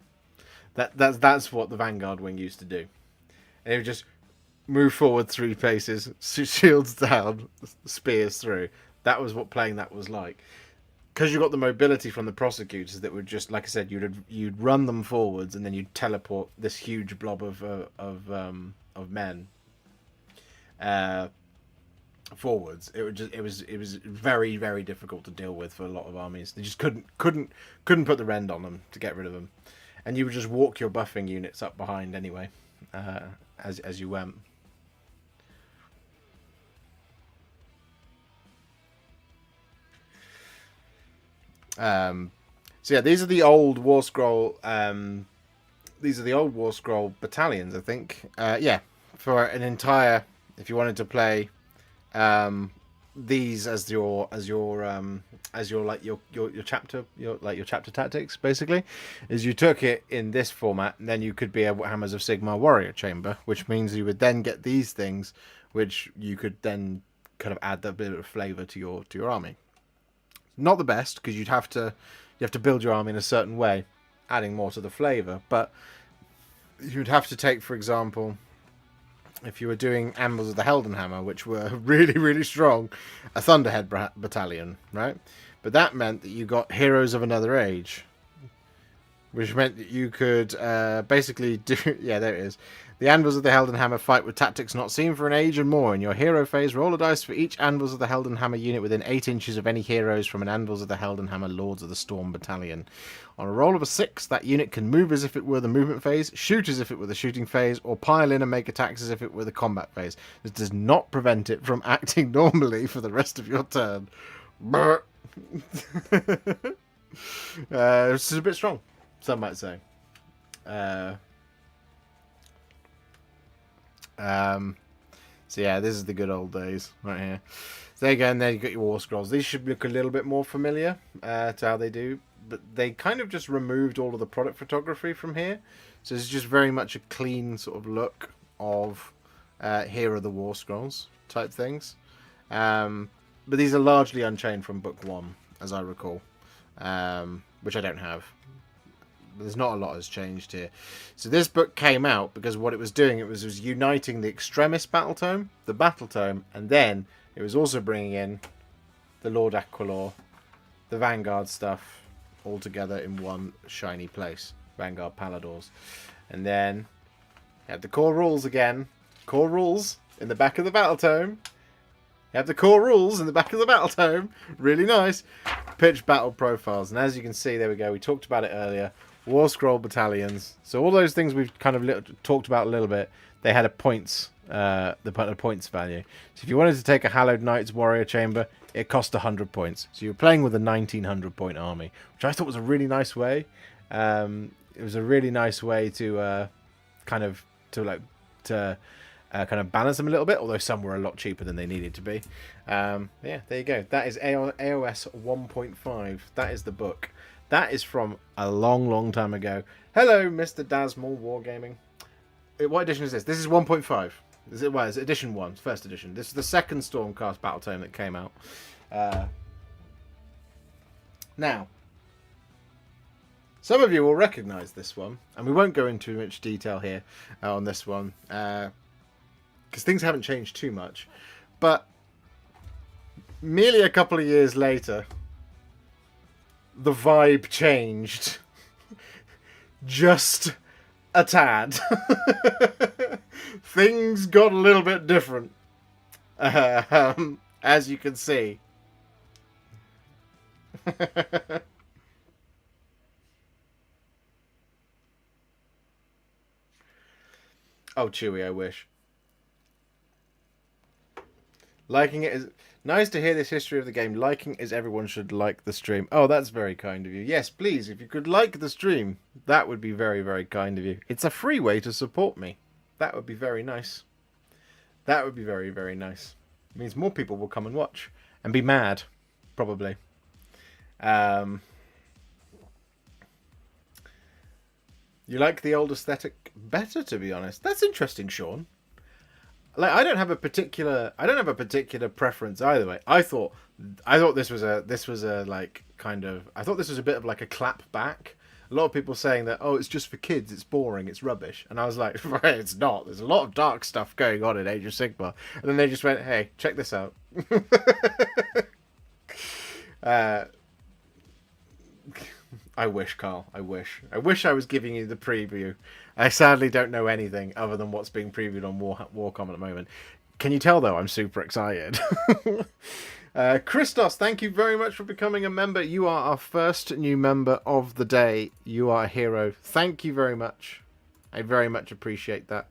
[SPEAKER 1] That's what the Vanguard Wing used to do. And it would just move forward 3 paces, shields down, spears through. That was what playing that was like. Because you got the mobility from the prosecutors that would just, like I said, you'd run them forwards and then you'd teleport this huge blob of men forwards. It was very, very difficult to deal with for a lot of armies. They just couldn't put the rend on them to get rid of them, and you would just walk your buffing units up behind anyway, as you went. So yeah, these are the old War Scroll. These are the old War Scroll battalions, I think. Yeah, for an entire. If you wanted to play these as your chapter tactics, basically, is you took it in this format, and then you could be a Hammers of Sigmar Warrior Chamber, which means you would then get these things, which you could then kind of add that bit of flavour to your army. Not the best, because you have to build your army in a certain way, adding more to the flavour. But you'd have to take, for example, if you were doing Ambles of the Heldenhammer, which were really, really strong, a Thunderhead battalion, right? But that meant that you got Heroes of Another Age. which meant that you could basically do... Yeah, there it is. The Anvils of the Helden Hammer fight with tactics not seen for an age and more. In your hero phase, roll a dice for each Anvils of the Helden Hammer unit within 8 inches of any heroes from an Anvils of the Helden Hammer Lords of the Storm battalion. On a roll of a 6, that unit can move as if it were the movement phase, shoot as if it were the shooting phase, or pile in and make attacks as if it were the combat phase. This does not prevent it from acting normally for the rest of your turn. This is a bit strong, some might say. So yeah, this is the good old days right here. So there you go, and there you got your War Scrolls. These should look a little bit more familiar to how they do, but they kind of just removed all of the product photography from here. So it's just very much a clean sort of look of here are the War Scrolls type things. But these are largely unchained from book 1, as I recall, which I don't have. There's not a lot has changed here. So this book came out because what it was doing, it was uniting the Extremis battle tome, the battle tome, and then it was also bringing in the Lord Aquilor, the Vanguard stuff, all together in one shiny place. Vanguard Paladors. And then you had the core rules again. Core rules in the back of the battle tome. You have the core rules in the back of the battle tome. Really nice. Pitch battle profiles. And as you can see, there we go. We talked about it earlier. War Scroll battalions. So all those things we've kind of talked about a little bit, they had a points, the points value. So if you wanted to take a Hallowed Knights Warrior Chamber, it cost 100 points. So you're playing with a 1900 point army, which I thought was a really nice way. It was a really nice way to kind of balance them a little bit, although some were a lot cheaper than they needed to be. Yeah, there you go. That is AoS 1.5. That is the book. That is from a long, long time ago. Hello, Mr. Dasmal Wargaming. What edition is this? This is 1.5. Is it? Well, it's edition 1, first edition. This is the second Stormcast battle tome that came out. Now, some of you will recognise this one, and we won't go into much detail here on this one, because things haven't changed too much. But merely a couple of years later, the vibe changed just a tad. Things got a little bit different, as you can see. Oh, Chewie, I wish. Liking it is nice to hear this history of the game. Liking is everyone should like the stream. Oh, that's very kind of you. Yes, please, if you could like the stream, that would be very, very kind of you. It's a free way to support me. That would be very nice. That would be very, very nice. It means more people will come and watch and be mad, probably. You like the old aesthetic better, to be honest. That's interesting, Sean. Like, I don't have a particular preference either way. I thought this was a like kind of, I thought this was a bit of like a clap back. A lot of people saying that, oh, it's just for kids, it's boring, it's rubbish. And I was like, right, it's not. There's a lot of dark stuff going on in Age of Sigmar. And then they just went, hey, check this out. I wish, Carl. I wish I was giving you the preview. I sadly don't know anything other than what's being previewed on Warcom at the moment. Can you tell, though, I'm super excited. Christos, thank you very much for becoming a member. You are our first new member of the day. You are a hero. Thank you very much. I very much appreciate that.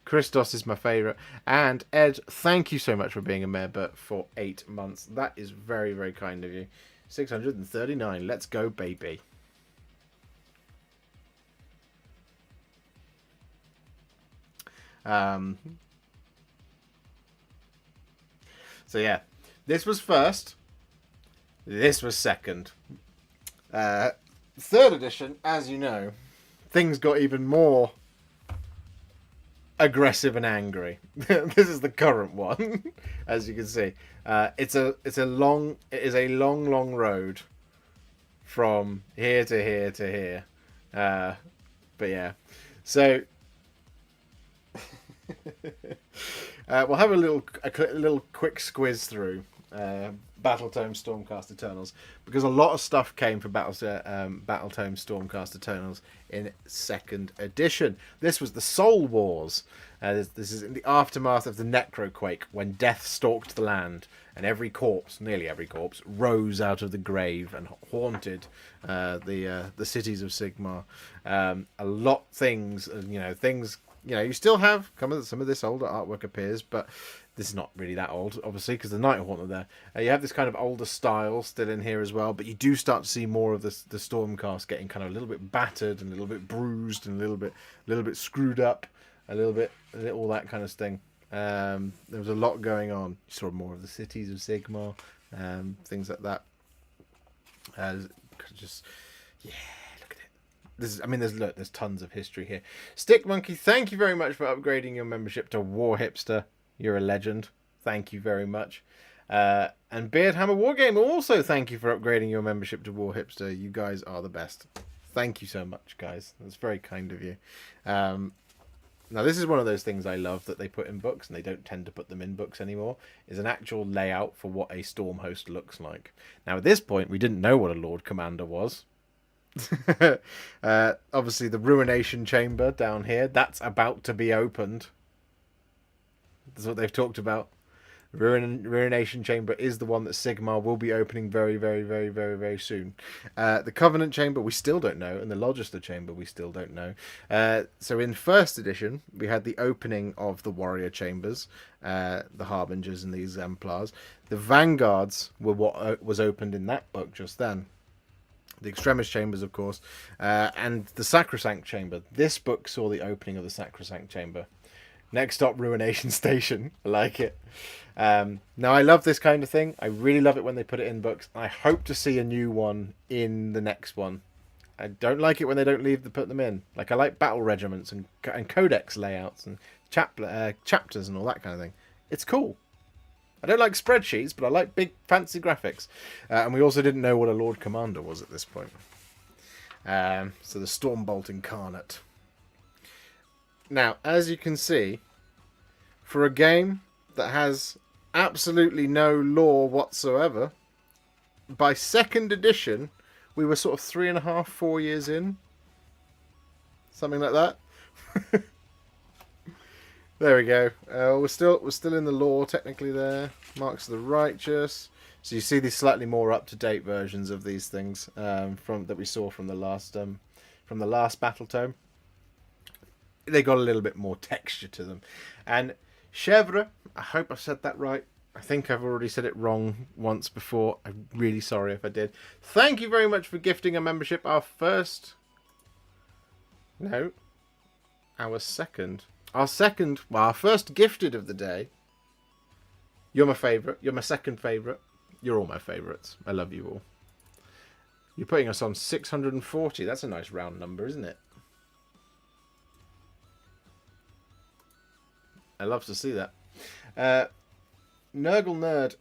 [SPEAKER 1] Christos is my favourite. And Ed, thank you so much for being a member for 8 months. That is very, very kind of you. 639. Let's go, baby. So yeah, this was first. This was second. Third edition, as you know, things got even more aggressive and angry. This is the current one, as you can see. It is a long road from here to here to here. But yeah, so we'll have a little quick squiz through Battletome Stormcast Eternals, because a lot of stuff came from Battletome Stormcast Eternals in 2nd edition. This was the Soul Wars. This is in the aftermath of the Necroquake, when death stalked the land, and every corpse, nearly every corpse, rose out of the grave and haunted the cities of Sigmar. A lot things, you still have some of this older artwork appears, but this is not really that old, obviously, because the Nighthaunt are there. You have this kind of older style still in here as well, but you do start to see more of the Stormcast getting kind of a little bit battered and a little bit bruised and a little bit screwed up, all that kind of thing. There was a lot going on. You saw more of the cities of Sigmar, things like that. Look at it. There's tons of history here. Stick Monkey, thank you very much for upgrading your membership to Warhipster. You're a legend. Thank you very much. And Beardhammer Wargame, also thank you for upgrading your membership to Warhipster. You guys are the best. Thank you so much, guys. That's very kind of you. Now, this is one of those things I love that they put in books, and they don't tend to put them in books anymore, is an actual layout for what a Storm host looks like. Now, at this point, we didn't know what a Lord Commander was. Obviously, the Ruination Chamber down here, that's about to be opened. That's what they've talked about. Ruination Chamber is the one that Sigmar will be opening very, very, very, very, very soon. The Covenant Chamber, we still don't know, and the Logister Chamber, we still don't know. So in 1st edition, we had the opening of the Warrior Chambers, the Harbingers and the Exemplars. The Vanguards were what was opened in that book just then. The Extremis Chambers, of course, and the Sacrosanct Chamber. This book saw the opening of the Sacrosanct Chamber. Next stop, Ruination Station. I like it. Now, I love this kind of thing. I really love it when they put it in books. I hope to see a new one in the next one. I don't like it when they don't put them in. Like, I like battle regiments and codex layouts and chapters and all that kind of thing. It's cool. I don't like spreadsheets, but I like big, fancy graphics. And we also didn't know what a Lord Commander was at this point. So the Stormbolt Incarnate. Now, as you can see, for a game that has absolutely no lore whatsoever, by 2nd edition, we were sort of 3.5, 4 years in. Something like that. There we go. We're still in the lore technically there. Marks of the Righteous. So you see these slightly more up-to-date versions of these things that we saw from the last battle tome. They got a little bit more texture to them. And Chèvre, I hope I said that right. I think I've already said it wrong once before. I'm really sorry if I did. Thank you very much for gifting a membership. Our first gifted of the day. You're my favourite. You're my second favourite. You're all my favourites. I love you all. You're putting us on 640. That's a nice round number, isn't it? I love to see that. Nurgle Nerd,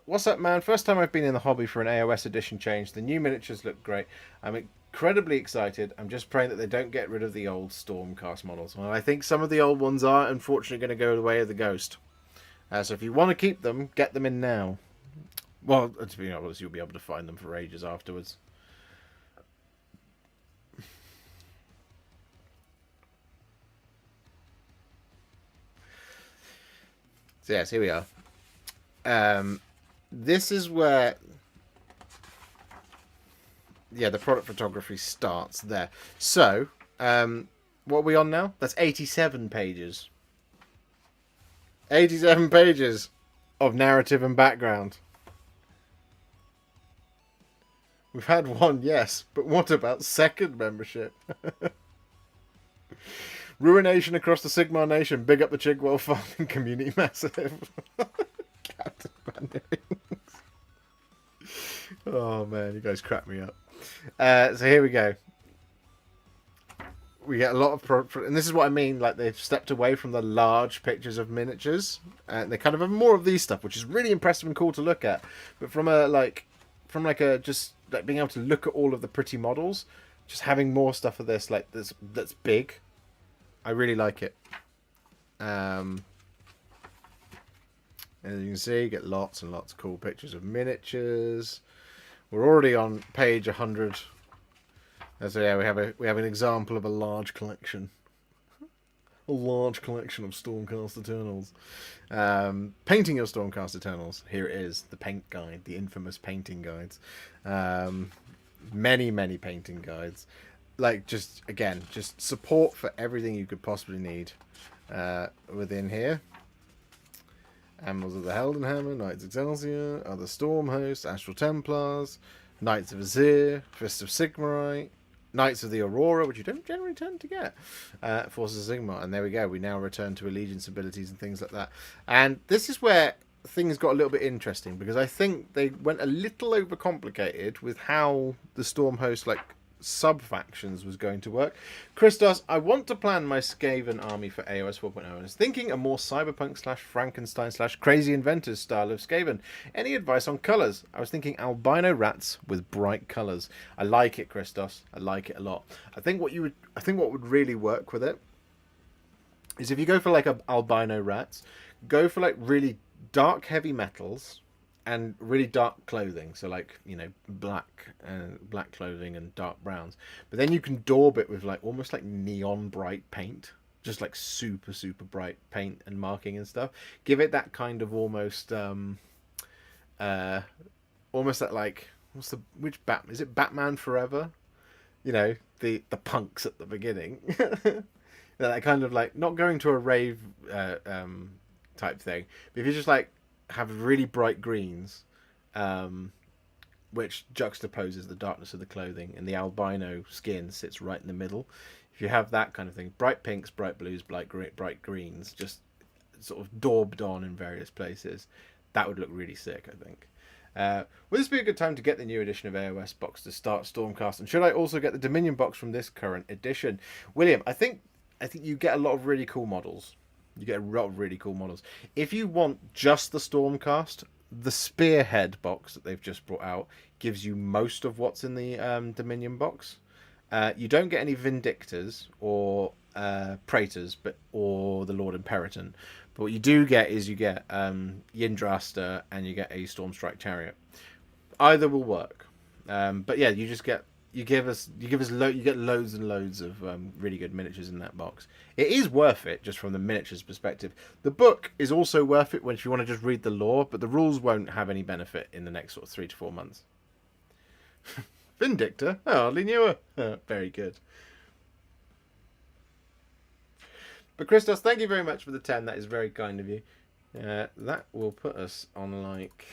[SPEAKER 1] what's up, man? First time I've been in the hobby for an AoS edition change. The new miniatures look great. I'm incredibly excited. I'm just praying that they don't get rid of the old Stormcast models. Well, I think some of the old ones are unfortunately going to go the way of the ghost. So if you want to keep them, get them in now. Well, to be honest, you'll be able to find them for ages afterwards. So yes, here we are. This is where, the product photography starts there. So, what are we on now? That's 87 pages. 87 pages of narrative and background. We've had one, yes, but what about second membership? Ruination across the Sigmar Nation. Big up the Chigwell farming community. Massive. Captain Bannerings. Oh, man. You guys crack me up. So here we go. We get a lot of... and this is what I mean. Like, they've stepped away from the large pictures of miniatures. And they kind of have more of these stuff, which is really impressive and cool to look at. But from just being able to look at all of the pretty models, just having more stuff of this, like, that's big. I really like it. There As you can see, you get lots and lots of cool pictures of miniatures. We're already on page 100. So yeah, we have an example of a large collection. A large collection of Stormcast Eternals. Painting your Stormcast Eternals. Here it is, the paint guide, the infamous painting guides. Many, many painting guides. Like, just support for everything you could possibly need within here. Animals of the Heldenhammer, Knights Excelsior, Other Storm Hosts, Astral Templars, Knights of Azir, Fist of Sigmarite, Knights of the Aurora, which you don't generally tend to get, Forces of Sigmar, and there we go. We now return to allegiance abilities and things like that. And this is where things got a little bit interesting, because I think they went a little overcomplicated with how the Storm Host, like, sub-factions was going to work. Christos, I want to plan my Skaven army for AOS 4.0 and I was thinking a more cyberpunk / Frankenstein / crazy inventors style of Skaven. Any advice on colours? I was thinking albino rats with bright colours. I like it, Christos. I like it a lot. I think what would really work with it is if you go for like albino rats, go for like really dark heavy metals and really dark clothing, so like, you know, black clothing and dark browns. But then you can daub it with like almost like neon bright paint, just like super bright paint and marking and stuff. Give it that kind of almost that like is it Batman Forever? You know, the punks at the beginning. That kind of like not going to a rave type thing, but if you just like have really bright greens, which juxtaposes the darkness of the clothing, and the albino skin sits right in the middle. If you have that kind of thing, bright pinks, bright blues, bright greens, just sort of daubed on in various places, that would look really sick, I think. Would this be a good time to get the new edition of AOS box to start Stormcast? And should I also get the Dominion box from this current edition? William, I think you get a lot of really cool models. You get a lot of really cool models. If you want just the Stormcast, the Spearhead box that they've just brought out gives you most of what's in the Dominion box. You don't get any Vindictors or Praetors, or the Lord Imperator. But what you do get is you get Yndrasta and you get a Stormstrike Chariot. Either will work. But yeah, you get loads and loads of really good miniatures in that box. It is worth it just from the miniatures perspective. The book is also worth it if you want to just read the lore, but the rules won't have any benefit in the next sort of 3 to 4 months. Vindictor? I hardly knew her. Oh, very good. But Christos, thank you very much for the 10. That is very kind of you. That will put us on like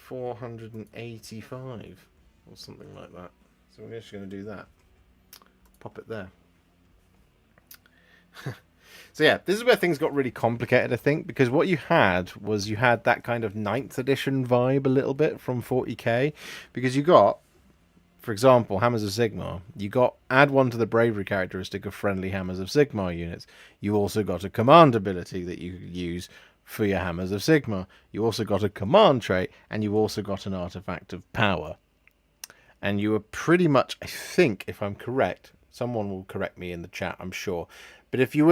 [SPEAKER 1] 485 or something like that. So we're just going to do that. Pop it there. So yeah, this is where things got really complicated, I think, because what you had that kind of 9th edition vibe a little bit from 40k, because you got, for example, Hammers of Sigmar. You got add 1 to the bravery characteristic of friendly Hammers of Sigmar units. You also got a command ability that you could use for your Hammers of Sigmar. You also got a command trait, and you also got an artifact of power. And you were pretty much, I think, if I'm correct, someone will correct me in the chat, I'm sure. But if you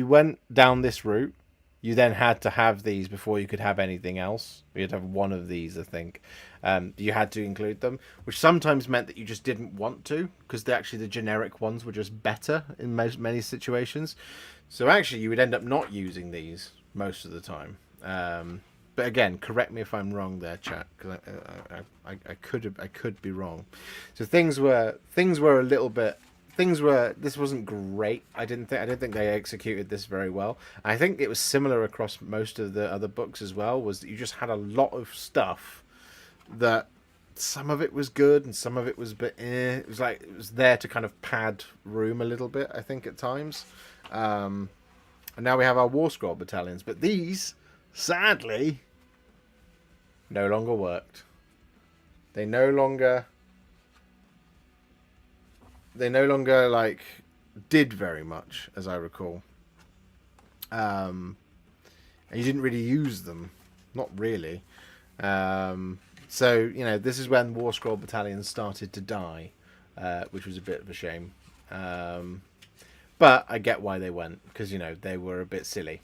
[SPEAKER 1] went down this route, you then had to have these before you could have anything else. You had to have one of these, I think. You had to include them, which sometimes meant that you just didn't want to, because the generic ones were just better in many situations. So actually, you would end up not using these most of the time. But again, correct me if I'm wrong there, chat, because I could be wrong. So things were a little bit. This wasn't great. I didn't think they executed this very well. I think it was similar across most of the other books as well. Was that you just had a lot of stuff that some of it was good and some of it was a bit. It was like it was there to kind of pad room a little bit, I think, at times. And now we have our War Scroll battalions, but these, sadly, no longer worked. They no longer like did very much, as I recall. And you didn't really use them, not really. So you know, this is when War Scroll battalions started to die, which was a bit of a shame. But I get why they went, because you know they were a bit silly.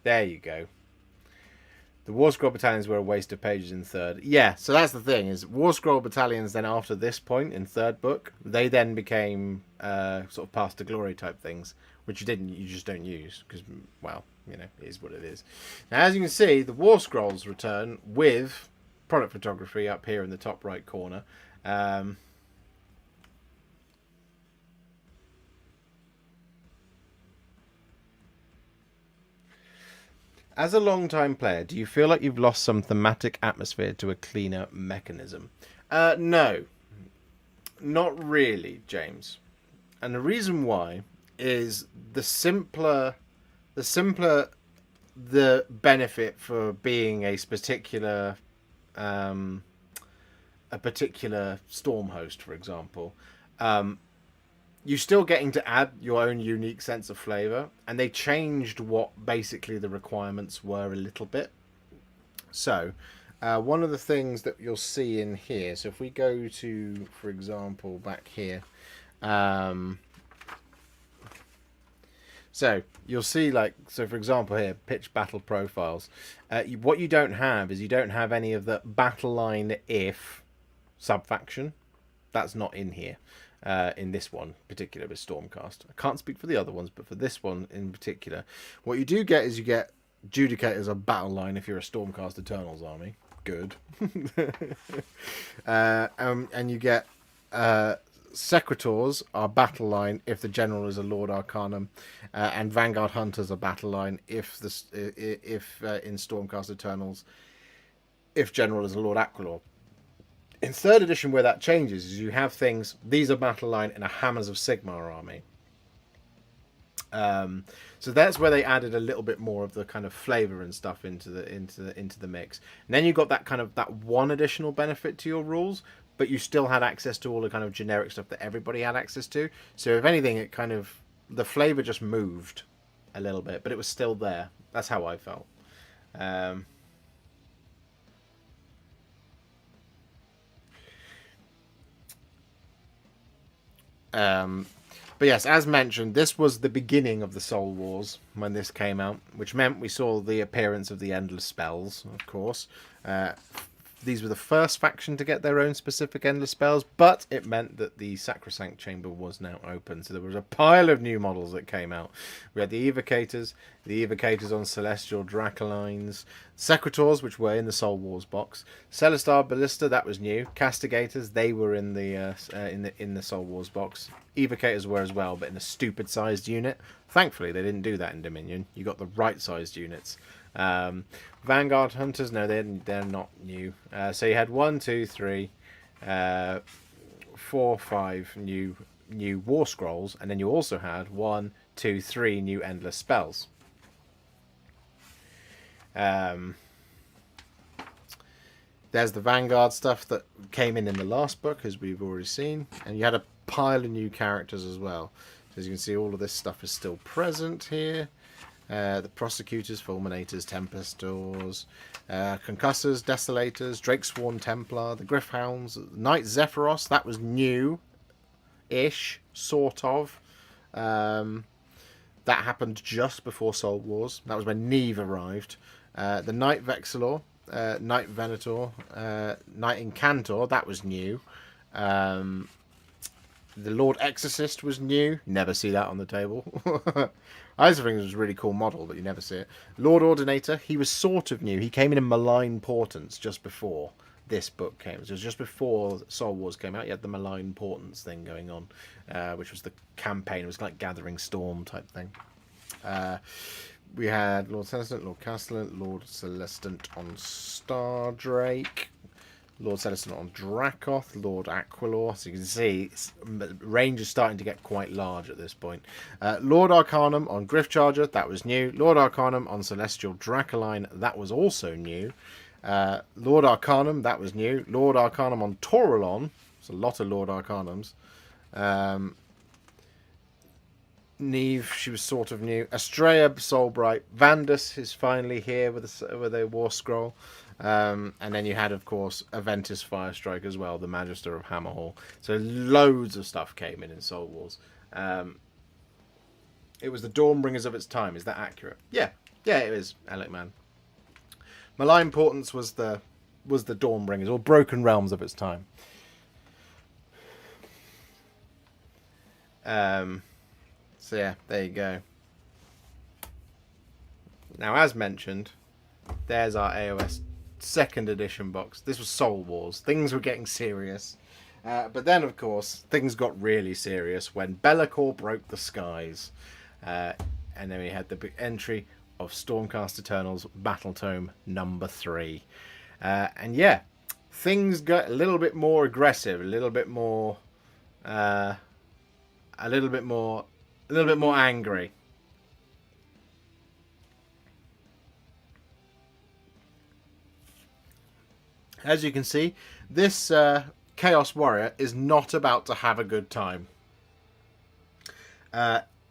[SPEAKER 1] There you go. The War Scroll battalions were a waste of pages in third. Yeah, so that's the thing, is War Scroll battalions then after this point in third book, they then became sort of past to glory type things, which you just don't use, because, well, you know, it is what it is. Now, as you can see, the War Scrolls return with product photography up here in the top right corner. As a long-time player, do you feel like you've lost some thematic atmosphere to a cleaner mechanism? No, not really, James. And the reason why is the simpler the benefit for being a particular storm host, for example. You're still getting to add your own unique sense of flavor, and they changed what basically the requirements were a little bit. So one of the things that you'll see in here, so if we go to, for example, back here, so you'll see, like, so for example here, pitch battle profiles. What you don't have is you don't have any of the battle line if subfaction. That's not in here. In this one particular with Stormcast. I can't speak for the other ones, but for this one in particular, what you do get is you get Judicators a battle line if you're a Stormcast Eternals army. Good. And you get Secretors are battle line if the general is a Lord Arcanum, and Vanguard Hunters are battle line if in Stormcast Eternals, if general is a Lord Aquilor. In third edition, where that changes is you have things. These are battle line in a Hammers of Sigmar army. So that's where they added a little bit more of the kind of flavor and stuff into the mix. And then you got that kind of that one additional benefit to your rules, but you still had access to all the kind of generic stuff that everybody had access to. So if anything, it kind of the flavor just moved a little bit, but it was still there. That's how I felt. But yes, as mentioned, this was the beginning of the Soul Wars when this came out, which meant we saw the appearance of the Endless Spells, of course. These were the first faction to get their own specific Endless Spells, but it meant that the Sacrosanct Chamber was now open. So there was a pile of new models that came out. We had the Evocators on Celestial Dracolines, Secretors, which were in the Soul Wars box, Celestar Ballista, that was new, Castigators, they were in the Soul Wars box. Evocators were as well, but in a stupid sized unit. Thankfully, they didn't do that in Dominion. You got the right sized units. Vanguard Hunters, no, they're not new. So you had 1, 2, 3, 4, 5 new War Scrolls, and then you also had 1, 2, 3 new Endless Spells. There's the Vanguard stuff that came in the last book, as we've already seen, and you had a pile of new characters as well. So as you can see, all of this stuff is still present here. The Prosecutors, Fulminators, Tempestors, Concussors, Desolators, Drakesworn Templar, the Griffhounds, Knight Zephyros, that was new-ish, sort of. That happened just before Soul Wars. That was when Neve arrived. The Knight Vexilor, Knight Venator, Knight Incantor, that was new. The Lord Exorcist was new. Never see that on the table. I also think it was a really cool model, but you never see it. Lord Ordinator, he was sort of new. He came in Malign Portents just before this book came. So it was just before Soul Wars came out. You had the Malign Portents thing going on, which was the campaign. It was like Gathering Storm type thing. We had Lord Celestant, Lord Castellan, Lord Celestant on Stardrake, Lord Celestant on Dracoth, Lord Aquilor. So you can see range is starting to get quite large at this point. Lord Arcanum on Griffcharger, that was new. Lord Arcanum on Celestial Dracoline, that was also new. Lord Arcanum, that was new. Lord Arcanum on Taurolon, there's a lot of Lord Arcanums. Neve, she was sort of new. Estrella Soulbright, Vandus is finally here with a War Scroll. And then you had, of course, Aventus Firestrike as well, the Magister of Hammerhall. So loads of stuff came in Soul Wars. It was the Dawnbringers of its time. Is that accurate? Yeah, Yeah, it is Elec Man. Malign Portents was the Dawnbringers, or Broken Realms of its time. So yeah, there you go. Now, as mentioned, there's our AoS 2nd edition box. This was Soul Wars. Things were getting serious. But then, of course, things got really serious when Be'lakor broke the skies. And then we had the big entry of Stormcast Eternals Battle Tome number 3. And yeah, things got a little bit more aggressive, a little bit more angry. As you can see, this Chaos Warrior is not about to have a good time.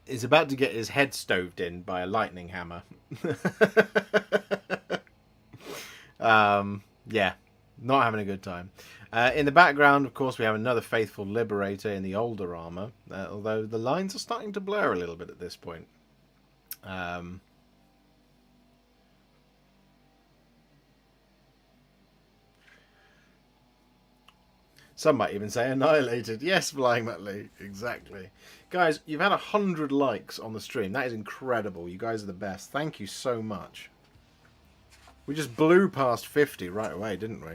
[SPEAKER 1] He's about to get his head stoved in by a lightning hammer. Yeah, not having a good time. In the background, of course, we have another Faithful Liberator in the older armor, although the lines are starting to blur a little bit at this point. Some might even say annihilated. Yes, Flying Muttley. Exactly. Guys, you've had 100 likes on the stream. That is incredible. You guys are the best. Thank you so much. We just blew past 50 right away, didn't we?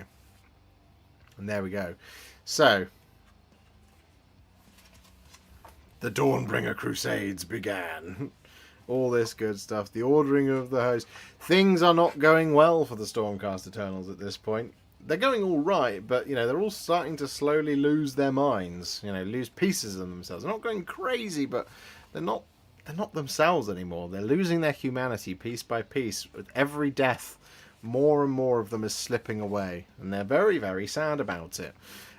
[SPEAKER 1] And there we go. So, the Dawnbringer Crusades began. All this good stuff. The ordering of the host. Things are not going well for the Stormcast Eternals at this point. They're going all right, but, you know, they're all starting to slowly lose their minds. You know, lose pieces of themselves. They're not going crazy, but they're not themselves anymore. They're losing their humanity piece by piece. With every death, more and more of them is slipping away. And they're very, very sad about it.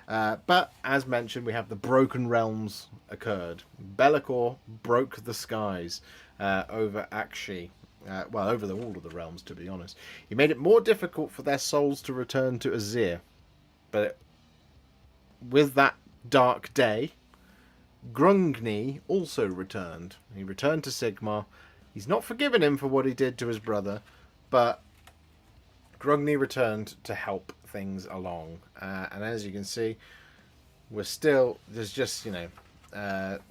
[SPEAKER 1] But, as mentioned, we have the Broken Realms occurred. Be'lakor broke the skies over Akshi. Well, over all of the realms, to be honest. He made it more difficult for their souls to return to Azir. But with that dark day, Grungni also returned. He returned to Sigmar. He's not forgiven him for what he did to his brother, but Grungni returned to help things along. And as you can see, there's just, you know,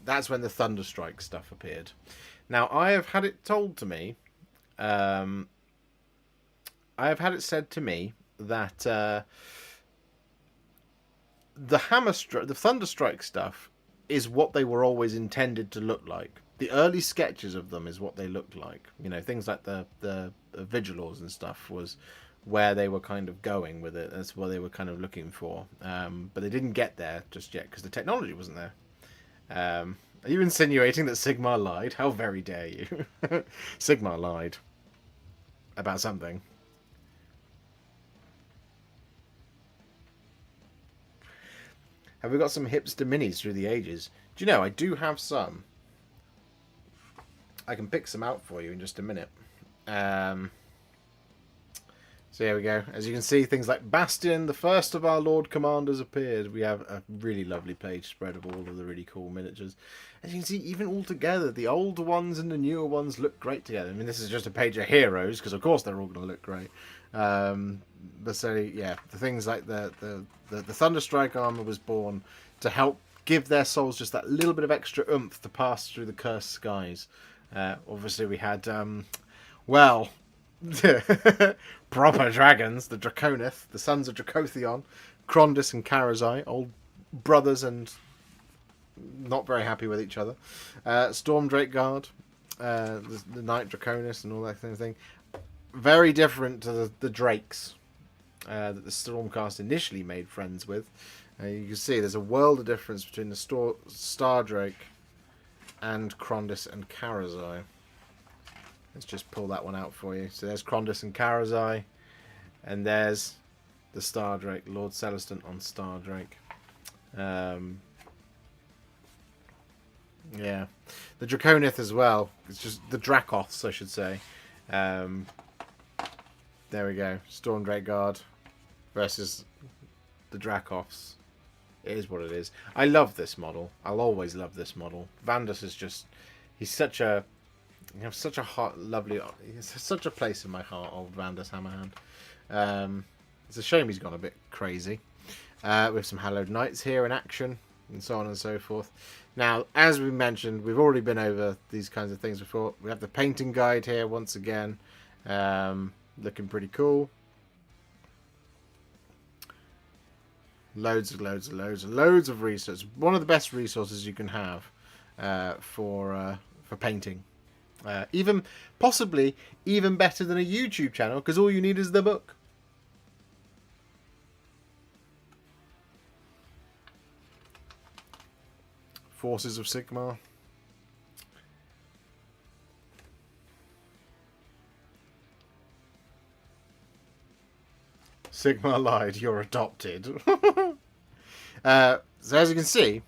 [SPEAKER 1] that's when the Thunderstrike stuff appeared. Now, I have had it told to me, I have had it said to me that the Thunderstrike stuff is what they were always intended to look like. The early sketches of them is what they looked like. You know, things like the Vigilors and stuff was where they were kind of going with it. That's what they were kind of looking for. But they didn't get there just yet because the technology wasn't there. Are you insinuating that Sigmar lied? How very dare you? Sigmar lied. About something. Have we got some hipster minis through the ages? Do you know, I do have some. I can pick some out for you in just a minute. So here we go. As you can see, things like Bastion, the first of our Lord Commanders appeared. We have a really lovely page spread of all of the really cool miniatures. As you can see, even all together, the older ones and the newer ones look great together. I mean, this is just a page of heroes, because of course they're all going to look great. But so, yeah, the things like the Thunderstrike armor was born to help give their souls just that little bit of extra oomph to pass through the cursed skies. Obviously, we had, well... proper dragons, the Draconith, the sons of Dracothion, Krondys and Karazai, old brothers and not very happy with each other. Stormdrake Guard, the Knight Draconis and all that kind of thing. Very different to the Drakes that the Stormcast initially made friends with. You can see there's a world of difference between the Stardrake and Krondys and Karazai. Let's just pull that one out for you. So there's Krondys and Karazai. And there's the Stardrake, Lord Celestant on Stardrake. Yeah. The Draconith as well. It's just the Dracoths, I should say. There we go. Stormdrake Guard versus the Dracoths. It is what it is. I love this model. I'll always love this model. Vandus is just... He's such a You have such a hot, lovely, it's such a place in my heart, old Vandus Hammerhand. It's a shame he's gone a bit crazy. With some Hallowed Knights here in action, and so on and so forth. Now, as we mentioned, we've already been over these kinds of things before. We have the painting guide here once again, looking pretty cool. Loads of resources. One of the best resources you can have for painting. Even possibly even better than a YouTube channel, because all you need is the book. Forces of Sigmar. Sigmar lied, you're adopted. So as you can see,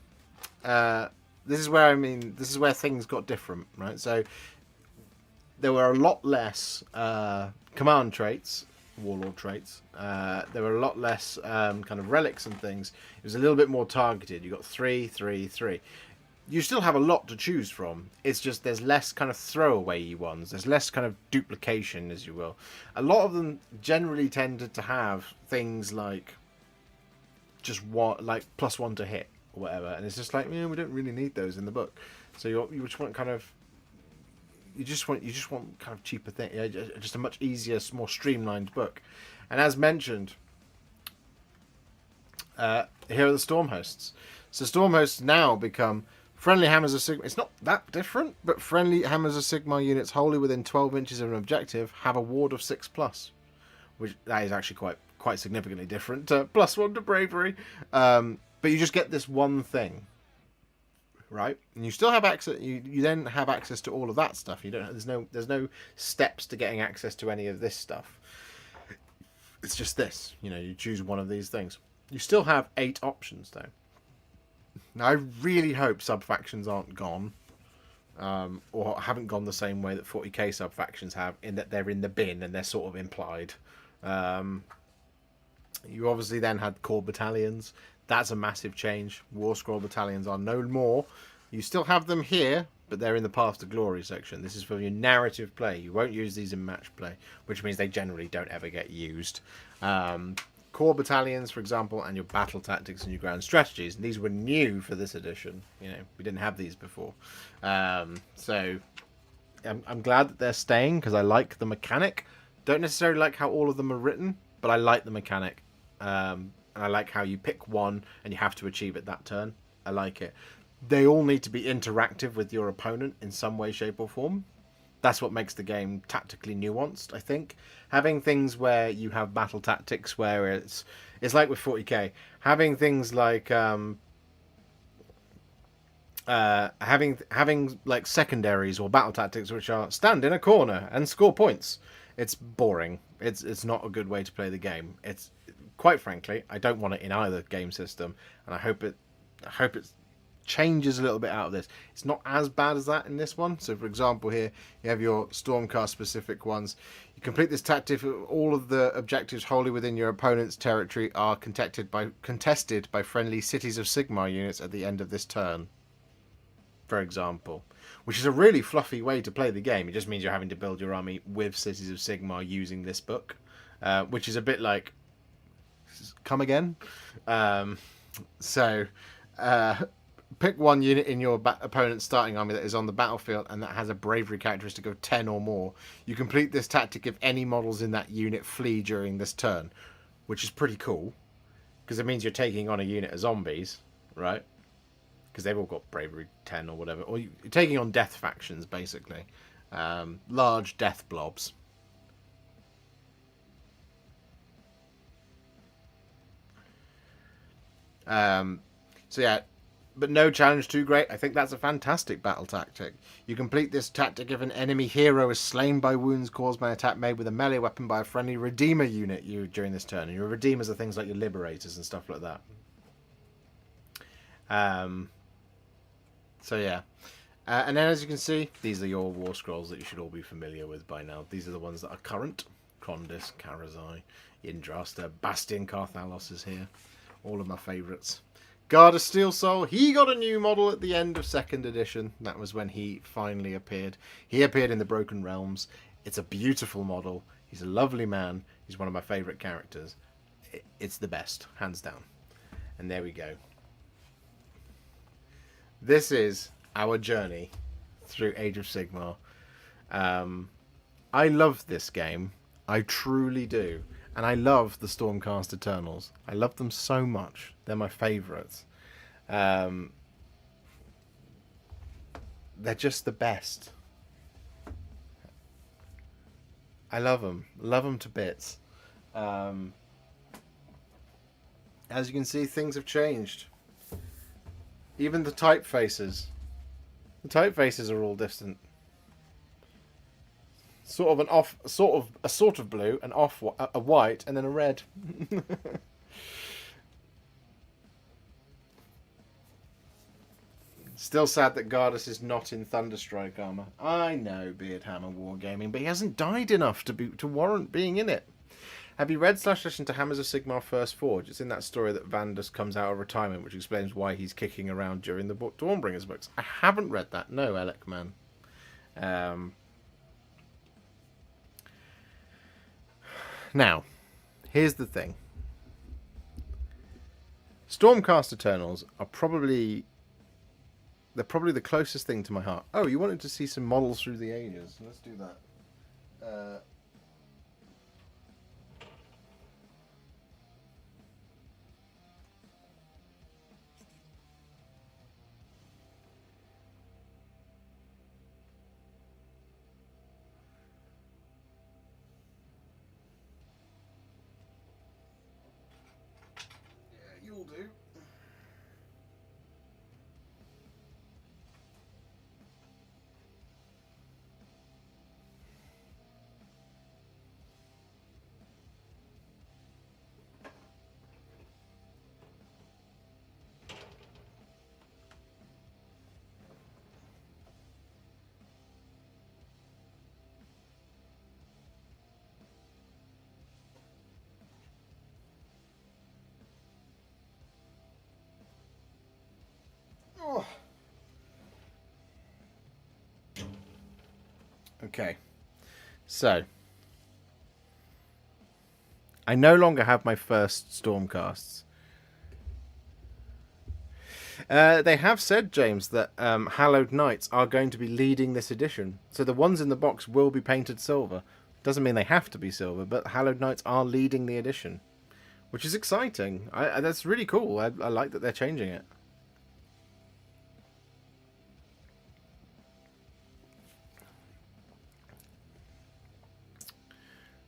[SPEAKER 1] this is where things got different, right? So there were a lot less command traits, warlord traits. There were a lot less kind of relics and things. It was a little bit more targeted. You got 3, 3, 3. You still have a lot to choose from. It's just there's less kind of throwaway ones. There's less kind of duplication, as you will. A lot of them generally tended to have things like just one, like +1 to hit or whatever, and it's just like, we don't really need those in the book. So you just want kind of. You just want kind of cheaper thing, just a much easier, more streamlined book. And as mentioned, here are the Storm Hosts. So Storm Hosts now become friendly Hammers of Sigmar. It's not that different, but friendly Hammers of Sigmar units wholly within 12 inches of an objective have a ward of 6+, which that is actually quite significantly different to +1 to bravery. But you just get this one thing. Right, and you still have access. You then have access to all of that stuff. You don't. There's no steps to getting access to any of this stuff. It's just this. You choose one of these things. You still have 8 options though. Now I really hope sub factions aren't gone, or haven't gone the same way that 40k sub factions have, in that they're in the bin and they're sort of implied. You obviously then had core battalions. That's a massive change. War Scroll battalions are no more. You still have them here, but they're in the Path to Glory section. This is for your narrative play. You won't use these in match play, which means they generally don't ever get used. Core battalions, for example, and your battle tactics and your grand strategies. And these were new for this edition. We didn't have these before. So I'm glad that they're staying, because I like the mechanic. Don't necessarily like how all of them are written, but I like the mechanic. And I like how you pick one and you have to achieve it that turn. I like it. They all need to be interactive with your opponent in some way, shape, or form. That's what makes the game tactically nuanced, I think. Having things where you have battle tactics where it's like with 40k. Having things like having like secondaries or battle tactics which are stand in a corner and score points. It's boring. It's not a good way to play the game. It's quite frankly, I don't want it in either game system, and I hope it changes a little bit out of this. It's not as bad as that in this one. So, for example, here you have your Stormcast specific ones. You complete this tactic. All of the objectives wholly within your opponent's territory are contested by friendly Cities of Sigmar units at the end of this turn. For example, which is a really fluffy way to play the game. It just means you're having to build your army with Cities of Sigmar using this book, which is a bit like. Come again. Pick one unit in your opponent's starting army that is on the battlefield and that has a bravery characteristic of 10 or more. You complete this tactic if any models in that unit flee during this turn, which is pretty cool, because it means you're taking on a unit of zombies, right? Because they've all got bravery 10 or whatever. Or you're taking on death factions, basically. Large death blobs. So yeah, but no challenge too great. I think that's a fantastic battle tactic. You complete this tactic if an enemy hero is slain by wounds caused by an attack made with a melee weapon by a friendly Redeemer unit during this turn. And your Redeemers are things like your Liberators and stuff like that. So yeah. And then as you can see, these are your War Scrolls that you should all be familiar with by now. These are the ones that are current. Krondys, Karazai, Indrasta, Bastion Carthalos is here. All of my favourites. Guard of Steel Soul, he got a new model at the end of 2nd edition. That was when he finally appeared. He appeared in the Broken Realms. It's a beautiful model. He's a lovely man. He's one of my favourite characters. It's the best, hands down. And there we go. This is our journey through Age of Sigmar. I love this game. I truly do. And I love the Stormcast Eternals. I love them so much. They're my favourites. They're just the best. I love them. Love them to bits. As you can see, things have changed. Even the typefaces. The typefaces are all distant. Sort of blue, an off, a white, and then a red. Still sad that Gardas is not in Thunderstrike armor. I know, Beardhammer Wargaming, but he hasn't died enough to warrant being in it. Have you read / into Hammers of Sigmar First Forge? It's in that story that Vandus comes out of retirement, which explains why he's kicking around during the Dawnbringers books. I haven't read that. No, Alec, man. Now, here's the thing. Stormcast Eternals are probably the closest thing to my heart. Oh, you wanted to see some models through the ages. Let's do that. Yeah, you'll do. Oh. Okay, so I no longer have my first Stormcasts. They have said, James, that Hallowed Knights are going to be leading this edition. So the ones in the box will be painted silver. Doesn't mean they have to be silver, but Hallowed Knights are leading the edition, which is exciting. That's really cool. I like that they're changing it.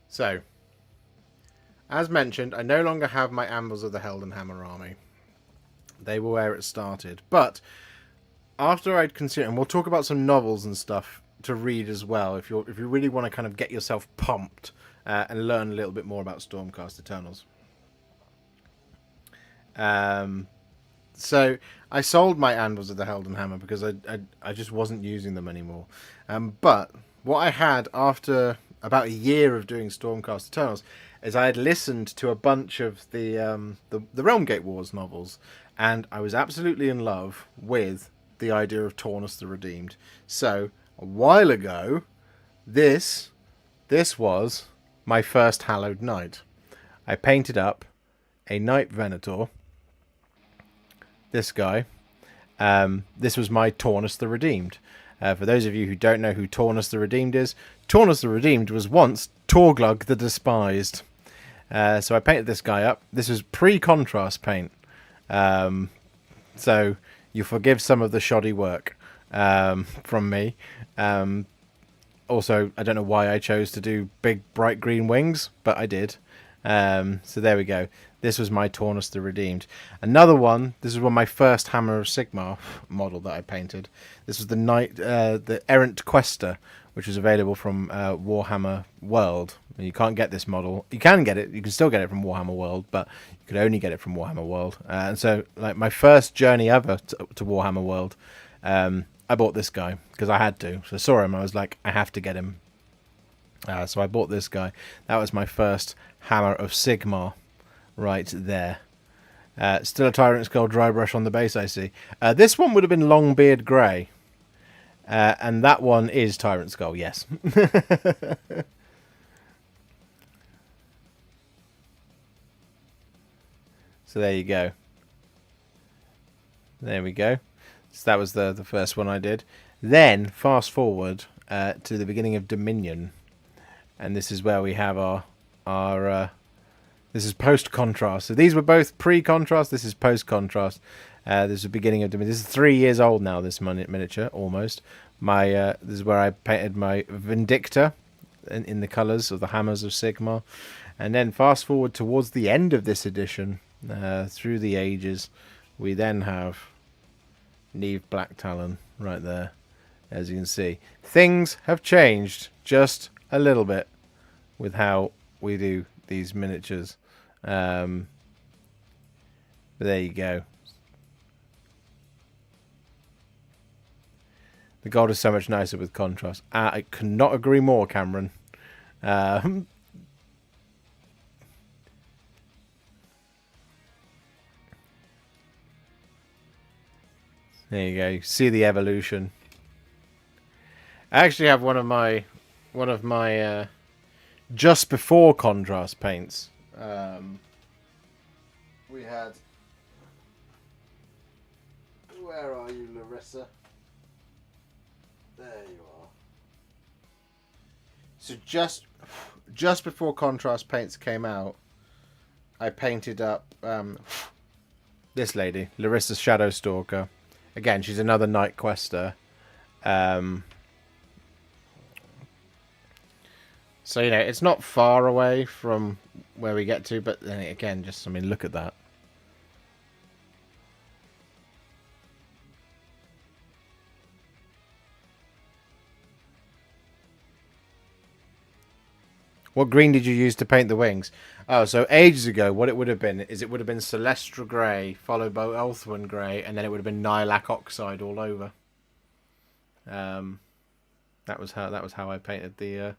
[SPEAKER 1] So, as mentioned, I no longer have my Ambles of the Helden Hammer army. They were where it started. But after I'd considered, and we'll talk about some novels and stuff to read as well, if you really want to kind of get yourself pumped and learn a little bit more about Stormcast Eternals. So I sold my Anvils of the Helden Hammer because I just wasn't using them anymore. But what I had after about a year of doing Stormcast Eternals is I had listened to a bunch of the Realmgate Wars novels, and I was absolutely in love with the idea of Taunus the Redeemed. So a while ago, this was my first Hallowed Knight. I painted up a Knight Venator. This guy. This was my Taunus the Redeemed. For those of you who don't know who Taunus the Redeemed is, Taunus the Redeemed was once Torglug the Despised. So I painted this guy up. This was pre-contrast paint. So you forgive some of the shoddy work from me. Also, I don't know why I chose to do big bright green wings, but I did. So there we go. This was my Taunus the Redeemed. Another one, this is my first Hammer of Sigmar model that I painted. This was the Errant Quester, which was available from Warhammer World. You can't get this model. You can get it. You can still get it from Warhammer World, but you could only get it from Warhammer World. And so, like my first journey ever to Warhammer World, I bought this guy because I had to. So I saw him. I was like, I have to get him. So I bought this guy. That was my first Hammer of Sigmar right there. Still a Tyrant Skull dry brush on the base, I see. This one would have been Longbeard Grey. And that one is Tyrant Skull, yes. So there you go. There we go. So that was the first one I did. Then, fast forward to the beginning of Dominion. And this is where we have our this is post-contrast. So these were both pre-contrast. This is post-contrast. This is the beginning of Dominion. This is 3 years old now, this miniature, almost. This is where I painted my Vindicta in the colours of the Hammers of Sigmar. And then fast forward towards the end of this edition, through the ages, we then have Neve Black Talon right there, as you can see. Things have changed just a little bit with how we do these miniatures. But there you go. The gold is so much nicer with contrast. I cannot agree more, Cameron. There you go. See the evolution. I actually have one of my just before contrast paints. We had. Where are you, Larissa? There you are. So just before contrast paints came out, I painted up this lady, Larissa Shadowstalker. Again, she's another Night Quester. So, you know, it's not far away from where we get to, but then again, just, I mean, look at that. What green did you use to paint the wings? Oh, so ages ago, what it would have been is it would have been Celestra Grey, followed by Elthwyn Grey, and then it would have been Nylac Oxide all over. That was how I painted the.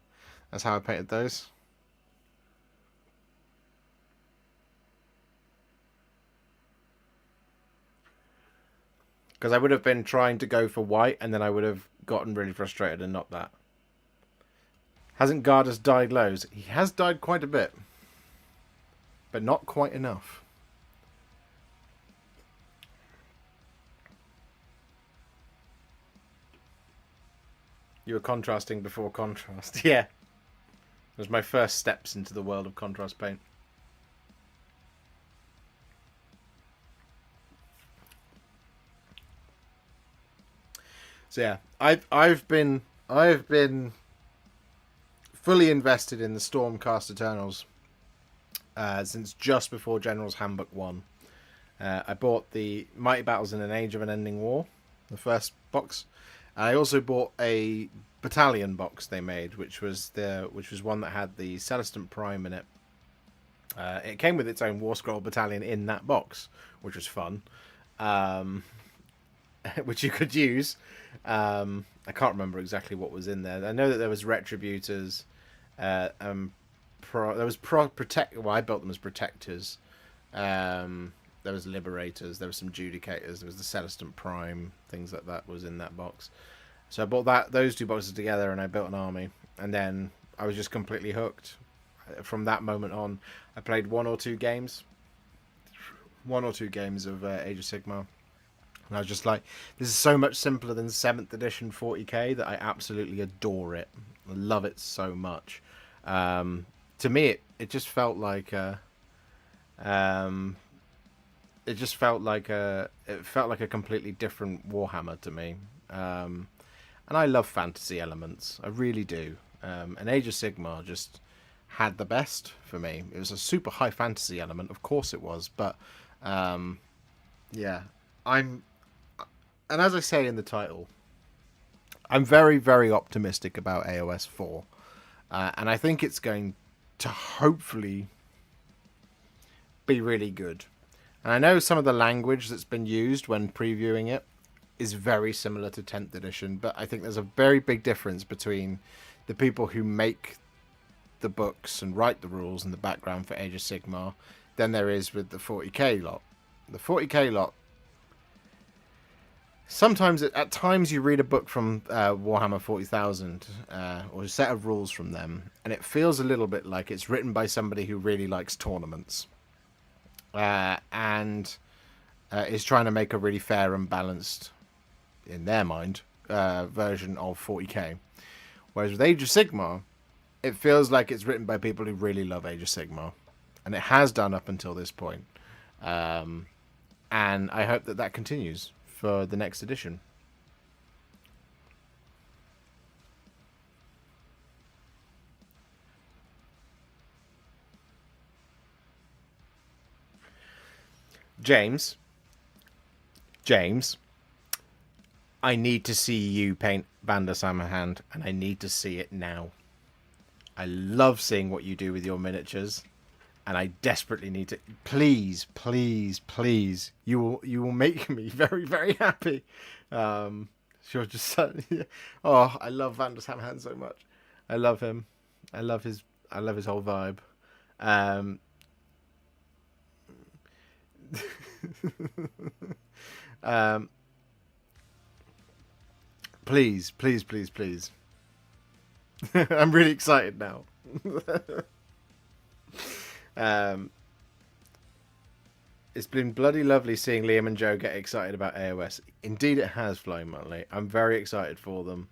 [SPEAKER 1] That's how I painted those. Because I would have been trying to go for white, and then I would have gotten really frustrated and not that. Hasn't Gardas died loads? He has died quite a bit. But not quite enough. You were contrasting before contrast. Yeah. It was my first steps into the world of contrast paint. So yeah, I've been fully invested in the Stormcast Eternals since just before General's Handbook 1. I bought the Mighty Battles in an Age of an Ending War, the first box. And I also bought a battalion box they made, which was one that had the Celestant Prime in it. It came with its own War Scroll battalion in that box, which was fun, which you could use. I can't remember exactly what was in there. I know that there was Retributors. There was protect. Well, I built them as protectors. There was Liberators. There was some Judicators. There was the Celestant Prime. Things like that was in that box. So I bought those two boxes together, and I built an army. And then I was just completely hooked. From that moment on, I played one or two games of Age of Sigmar. And I was just like, this is so much simpler than 7th edition 40k that I absolutely adore it. I love it so much. To me, it just felt like a completely different Warhammer to me. And I love fantasy elements. I really do. And Age of Sigmar just had the best for me. It was a super high fantasy element, of course it was, but yeah, and as I say in the title, I'm very, very optimistic about AoS 4. And I think it's going to hopefully be really good. And I know some of the language that's been used when previewing it is very similar to 10th edition, but I think there's a very big difference between the people who make the books and write the rules and the background for Age of Sigmar than there is with the 40k lot. The 40k lot. Sometimes, at times, you read a book from Warhammer 40,000 or a set of rules from them, and it feels a little bit like it's written by somebody who really likes tournaments and is trying to make a really fair and balanced, in their mind, version of 40k. Whereas with Age of Sigmar, it feels like it's written by people who really love Age of Sigmar, and it has done up until this point. And I hope that continues for the next edition. James, I need to see you paint Vander Sammerhand, and I need to see it now. I love seeing what you do with your miniatures, and I desperately need to. Please, please, please, you will make me very, very happy. You're just oh, I love Vander Sammerhand so much. I love him. I love his whole vibe. Please, please, please, please. I'm really excited now. It's been bloody lovely seeing Liam and Joe get excited about AoS. Indeed, it has, Flying Motley. I'm very excited for them.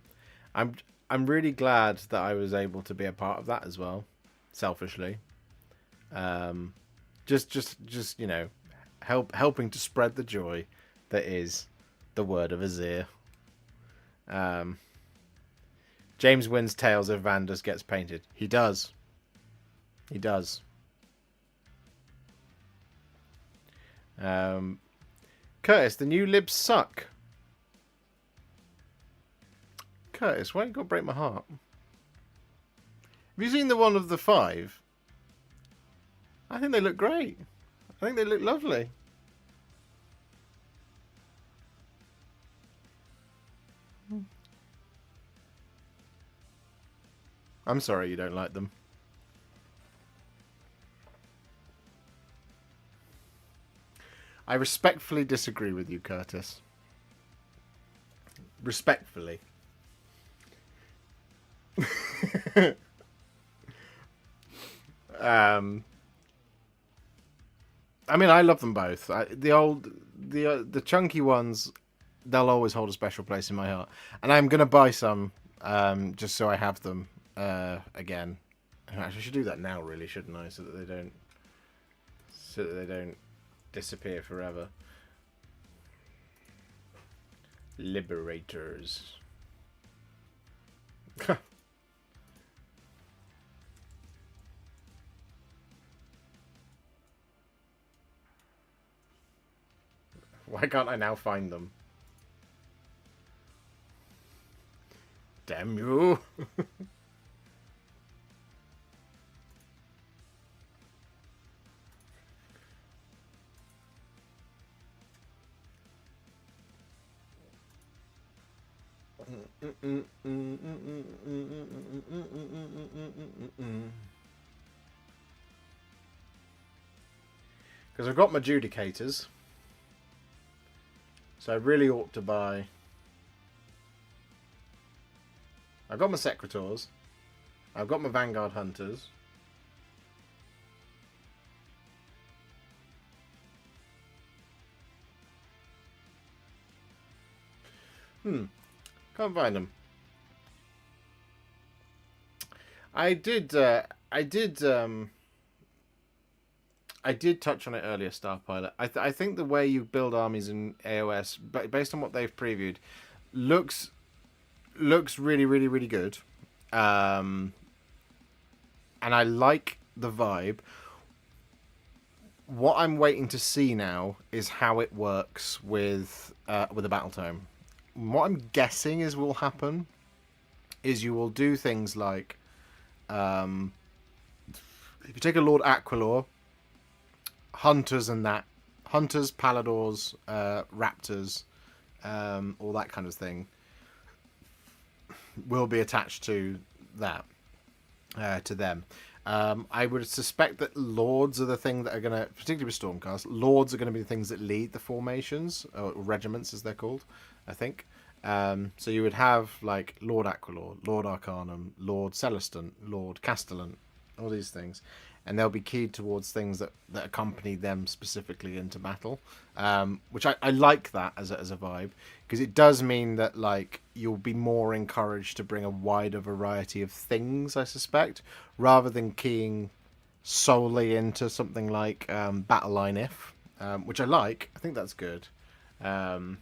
[SPEAKER 1] I'm really glad that I was able to be a part of that as well. Selfishly, just you know, helping to spread the joy that is the word of Azir. James wins tails if Vandus gets painted. He does. He does. Curtis, the new libs suck. Curtis, why you got to break my heart? Have you seen the one of the 5? I think they look great. I think they look lovely. I'm sorry you don't like them. I respectfully disagree with you, Curtis. Respectfully. I mean, I love them both. The chunky ones, they'll always hold a special place in my heart. And I'm gonna buy some, just so I have them again. Actually, I should do that now, really, shouldn't I? So that they don't disappear forever. Liberators. Why can't I now find them? Damn you! Because I've got my Judicators. So I really ought to buy... I've got my Secretors. I've got my Vanguard Hunters. Can't find them. I did touch on it earlier, Starpilot. I think the way you build armies in AoS, based on what they've previewed, looks really, really, really good. And I like the vibe. What I'm waiting to see now is how it works with a battle tome. What I'm guessing is will happen is you will do things like if you take a Lord Aquilor, Hunters and that. Hunters, Paladors, Raptors, all that kind of thing will be attached to that, to them. I would suspect that Lords are the thing that are going to, particularly with Stormcast, Lords are going to be the things that lead the formations, or regiments as they're called, I think. So you would have like Lord Aquilord, Lord Arcanum, Lord Celestant, Lord Castellan, all these things, and they'll be keyed towards things that accompany them specifically into battle, which I like that as a vibe, because it does mean that like you'll be more encouraged to bring a wider variety of things, I suspect, rather than keying solely into something like Battle Line If, which I like. I think that's good. Um,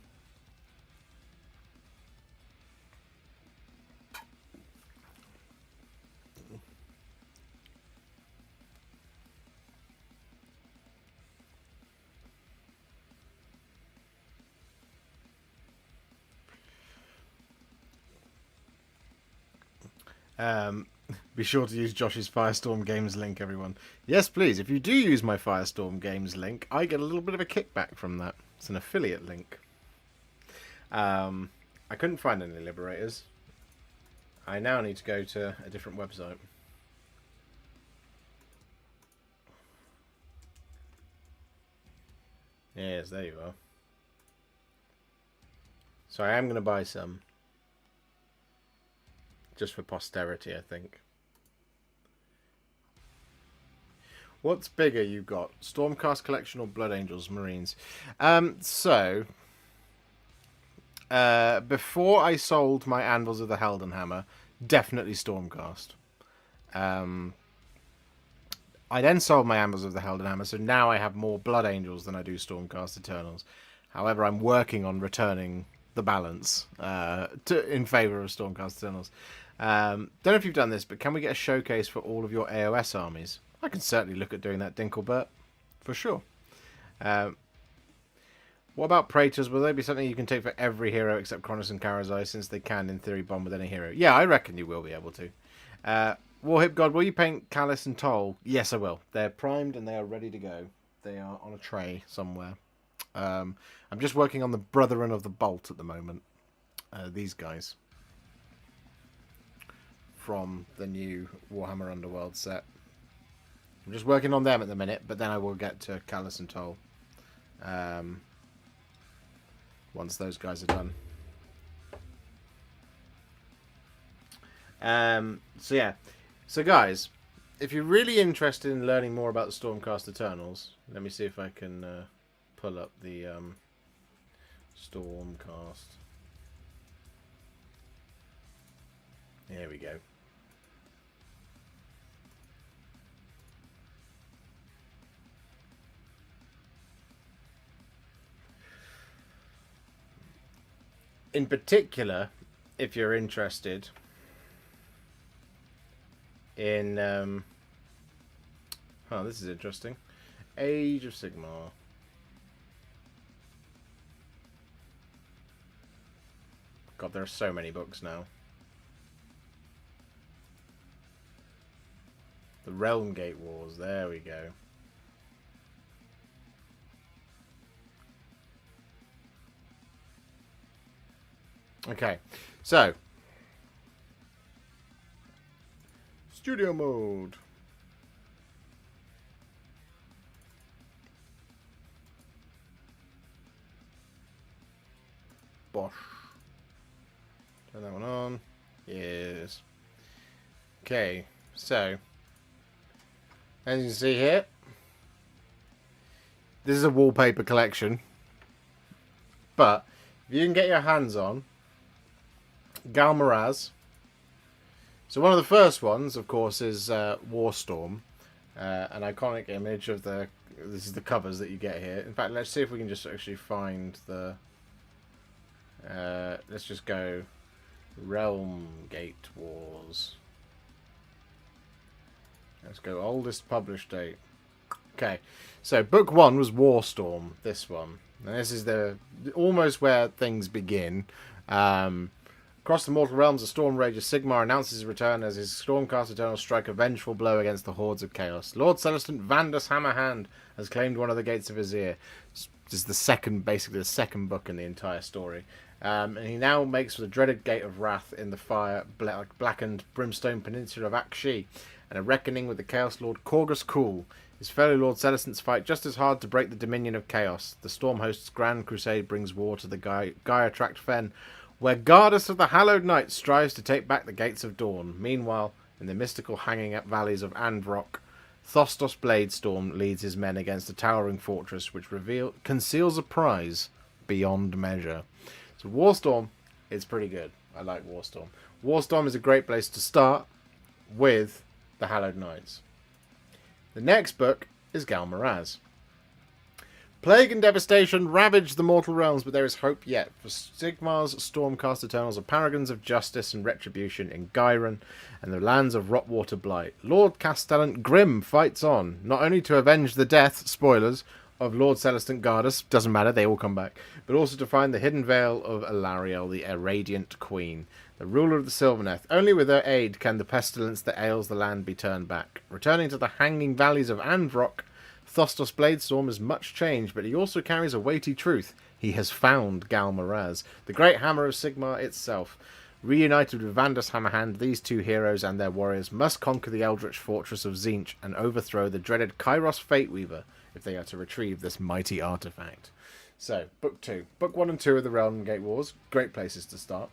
[SPEAKER 1] be sure to use Josh's Firestorm Games link, everyone. Yes, please. If you do use my Firestorm Games link, I get a little bit of a kickback from that. It's an affiliate link. I couldn't find any Liberators. I now need to go to a different website. Yes, there you are. So I am going to buy some. Just for posterity, I think. What's bigger you got? Stormcast Collection or Blood Angels Marines? Before I sold my Anvils of the Heldenhammer, definitely Stormcast. I then sold my Anvils of the Heldenhammer, so now I have more Blood Angels than I do Stormcast Eternals. However, I'm working on returning the balance in favour of Stormcast Eternals. Don't know if you've done this, but can we get a showcase for all of your AoS armies? I can certainly look at doing that, Dinkelbert, for sure. What about Praetors? Will they be something you can take for every hero except Cronus and Karazai, since they can, in theory, bomb with any hero? Yeah, I reckon you will be able to. Warhip God, will you paint Callus and Toll? Yes, I will. They're primed and they are ready to go. They are on a tray somewhere. I'm just working on the Brethren of the Bolt at the moment. These guys. From the new Warhammer Underworld set. I'm just working on them at the minute, but then I will get to Callus and Toll. Once those guys are done. So yeah. So guys, if you're really interested in learning more about the Stormcast Eternals, let me see if I can pull up the Stormcast. Here we go. In particular, if you're interested in this is interesting. Age of Sigmar. God, there are so many books now. The Realm Gate Wars, there we go. Okay, so studio mode. Bosh. Turn that one on. Yes. Okay, so as you can see here, this is a wallpaper collection. But if you can get your hands on Galmaraz. So one of the first ones, of course, is Warstorm, an iconic image of the. This is the covers that you get here. In fact, let's see if we can just actually find the. Let's just go Realm Gate Wars. Let's go oldest published date. Okay, so book one was Warstorm. This one, and this is the almost where things begin. Across the mortal realms, the Storm Rager Sigmar announces his return as his Stormcast Eternals strike a vengeful blow against the hordes of chaos. Lord Celestant Vandus Hammerhand has claimed one of the gates of Azir. This is the second, basically the second book in the entire story. And he now makes for the dreaded Gate of Wrath in the fire blackened brimstone peninsula of Akshi. and a reckoning with the Chaos Lord Corgus Cool. His fellow Lord Celestants fight just as hard to break the dominion of Chaos. The Storm Host's grand crusade brings war to the Gaia Tract Fen, where Gardas of the Hallowed Knight strives to take back the Gates of Dawn. Meanwhile, in the mystical hanging up valleys of Androck, Thostos Bladestorm leads his men against a towering fortress which conceals a prize beyond measure. So Warstorm is pretty good. I like Warstorm. Warstorm is a great place to start with the Hallowed Knights. The next book is Galmaraz. Plague and devastation ravage the mortal realms, but there is hope yet. For Sigmar's Stormcast Eternals are paragons of justice and retribution in Gyron and the lands of Rotwater Blight. Lord Castellan Grim fights on, not only to avenge the death, spoilers, of Lord Celestant Gardas, doesn't matter, they all come back, but also to find the hidden veil of Alariel, the Irradiant Queen, the ruler of the Sylvaneth. Only with her aid can the pestilence that ails the land be turned back. Returning to the hanging valleys of Androck, Thostos Bladestorm is much changed, but he also carries a weighty truth. He has found Galmaraz, the great hammer of Sigmar itself. Reunited with Vandus Hammerhand, these two heroes and their warriors must conquer the eldritch fortress of Tzeentch and overthrow the dreaded Kairos Fateweaver if they are to retrieve this mighty artifact. So, Book 2. Book 1 and 2 of the Realm Gate Wars. Great places to start.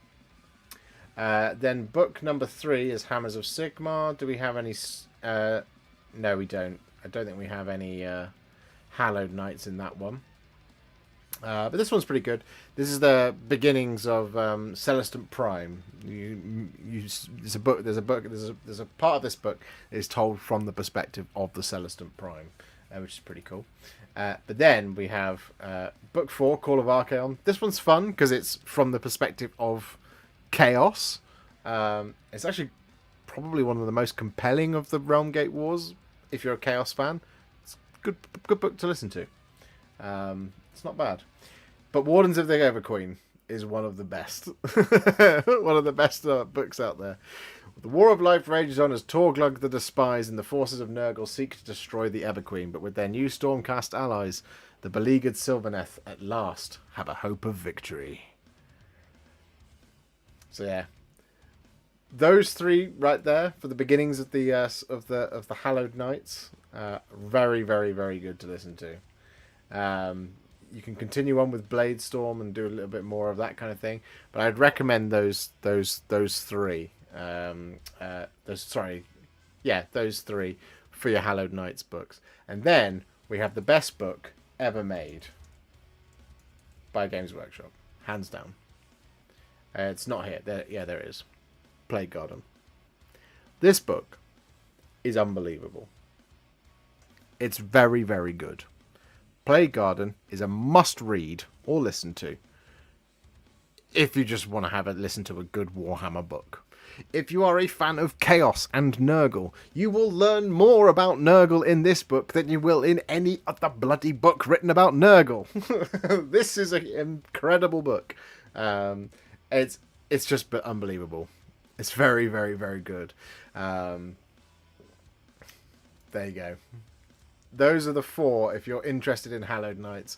[SPEAKER 1] Then Book number 3 is Hammers of Sigmar. Do we have any... no, we don't. I don't think we have any Hallowed Knights in that one. But this one's pretty good. This is the beginnings of Celestant Prime. There's a part of this book that is told from the perspective of the Celestant Prime, which is pretty cool. But then we have Book 4, Call of Archaon. This one's fun because it's from the perspective of Chaos. It's actually probably one of the most compelling of the Realm Gate Wars. If you're a Chaos fan, it's a good book to listen to. It's not bad. But Wardens of the Everqueen is one of the best. One of the best books out there. The War of Life rages on as Torglug the Despised and the forces of Nurgle seek to destroy the Everqueen, but with their new Stormcast allies, the beleaguered Sylvaneth at last have a hope of victory. So yeah, those three right there for the beginnings of the Hallowed Knights, very, very, very good to listen to. You can continue on with Bladestorm and do a little bit more of that kind of thing, but I'd recommend those three. Those three for your Hallowed Knights books. And then we have the best book ever made by Games Workshop, hands down. It's not here. There it is. Plague Garden. This book is unbelievable. It's very, very good. Plague Garden is a must-read or listen to if you just want to have a listen to a good Warhammer book. If you are a fan of Chaos and Nurgle, you will learn more about Nurgle in this book than you will in any other bloody book written about Nurgle. This is an incredible book. It's just unbelievable. It's very, very, very good. There you go. Those are the four if you're interested in Hallowed Knights.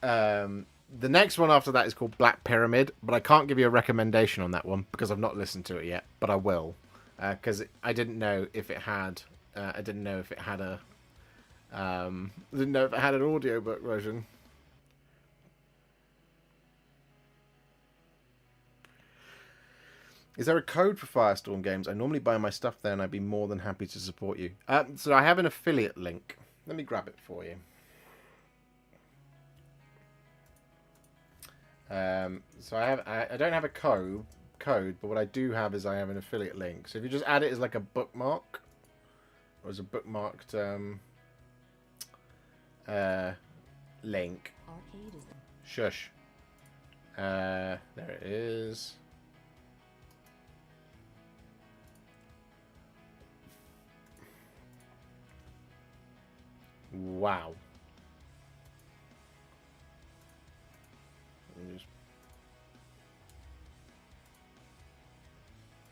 [SPEAKER 1] The next one after that is called Black Pyramid, but I can't give you a recommendation on that one because I've not listened to it yet, but I will, because I didn't know if it had. I didn't know if it had a. Didn't know if it had an audiobook version. Is there a code for Firestorm games? I normally buy my stuff there, and I'd be more than happy to support you. So I have an affiliate link. Let me grab it for you. So I don't have a code, but what I do have is I have an affiliate link. So if you just add it as like a bookmark, or as a bookmarked link. Shush. There it is. Wow.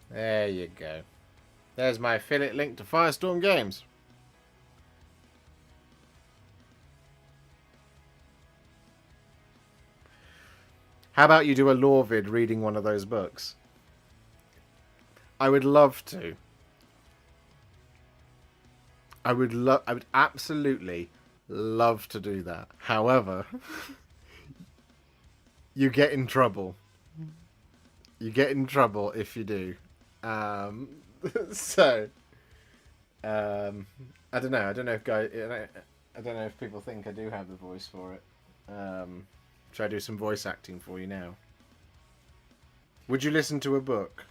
[SPEAKER 1] There you go. There's my affiliate link to Firestorm Games. How about you do a lore vid reading one of those books? I would love to. I would absolutely love to do that. However, you get in trouble. You get in trouble if you do. Um, so, I don't know. I don't know if guys. I don't know if people think I do have the voice for it. Should I do some voice acting for you now? Would you listen to a book?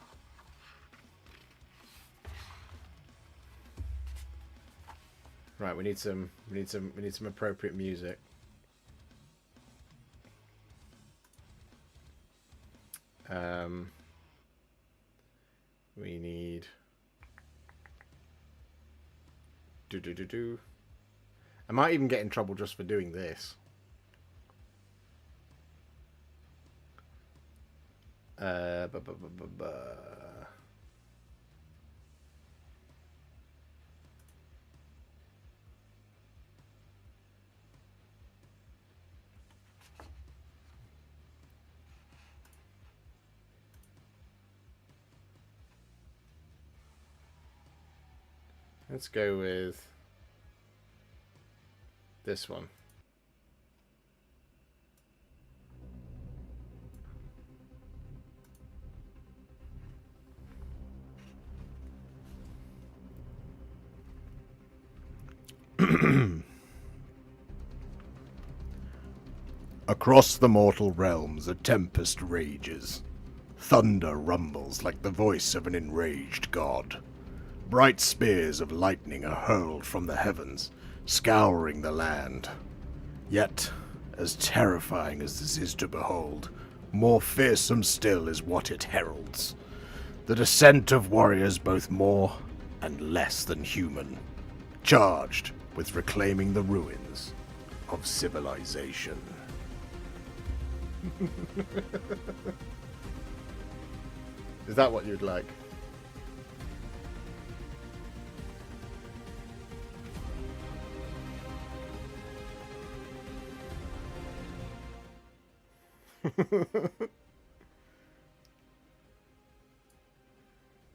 [SPEAKER 1] Right, we need some appropriate music. We need do. I might even get in trouble just for doing this. Uh, bu- bu- bu- bu- bu- Let's go with this one. Across the mortal realms a tempest rages. Thunder rumbles like the voice of an enraged god. Bright spears of lightning are hurled from the heavens, scouring the land. Yet, as terrifying as this is to behold, more fearsome still is what it heralds. The descent of warriors both more and less than human, charged with reclaiming the ruins of civilization. Is that what you'd like?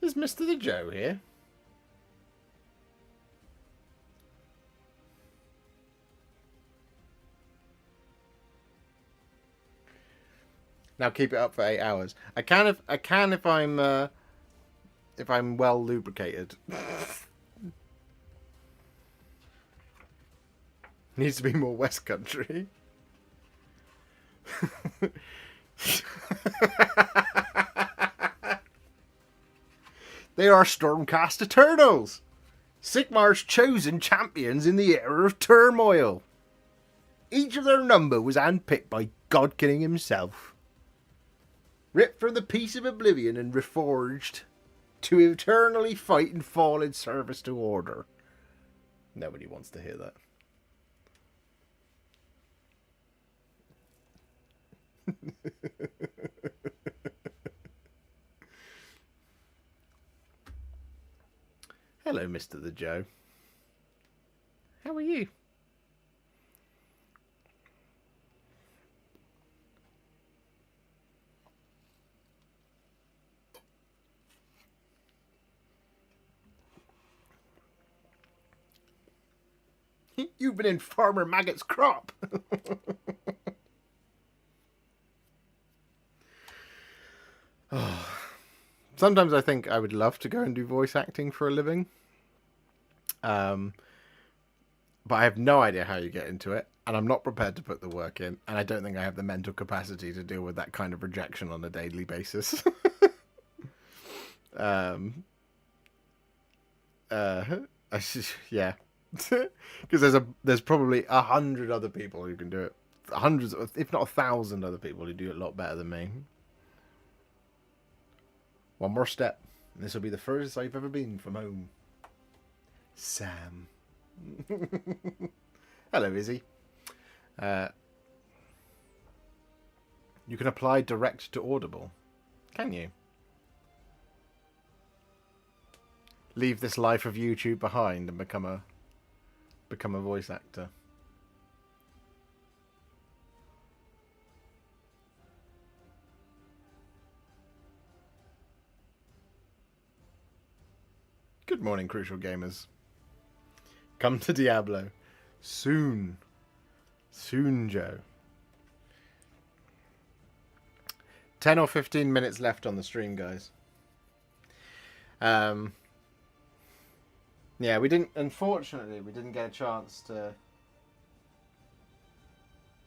[SPEAKER 1] Is Mr. the Joe here? Now keep it up for 8 hours. I can if I'm well lubricated. Needs to be more West Country. They are Stormcast Eternals, Sigmar's chosen champions in the era of turmoil. Each of their number was handpicked by God King himself, ripped from the peace of oblivion and reforged to eternally fight and fall in service to order. Nobody wants to hear that. Hello, Mr. the Joe. How are you? You've been in Farmer Maggot's crop. Oh. Sometimes I think I would love to go and do voice acting for a living. But I have no idea how you get into it, and I'm not prepared to put the work in, and I don't think I have the mental capacity to deal with that kind of rejection on a daily basis. Yeah, because there's probably 100 other people who can do it, hundreds, if not 1,000 other people who do it a lot better than me. One more step, and this will be the furthest I've ever been from home. Sam. Hello, Izzy. You can apply direct to Audible. Can you? Leave this life of YouTube behind and become a voice actor. Good morning, Crucial Gamers. Come to Diablo. Soon. Soon, Joe. 10 or 15 minutes left on the stream, guys. Yeah, unfortunately, we didn't get a chance to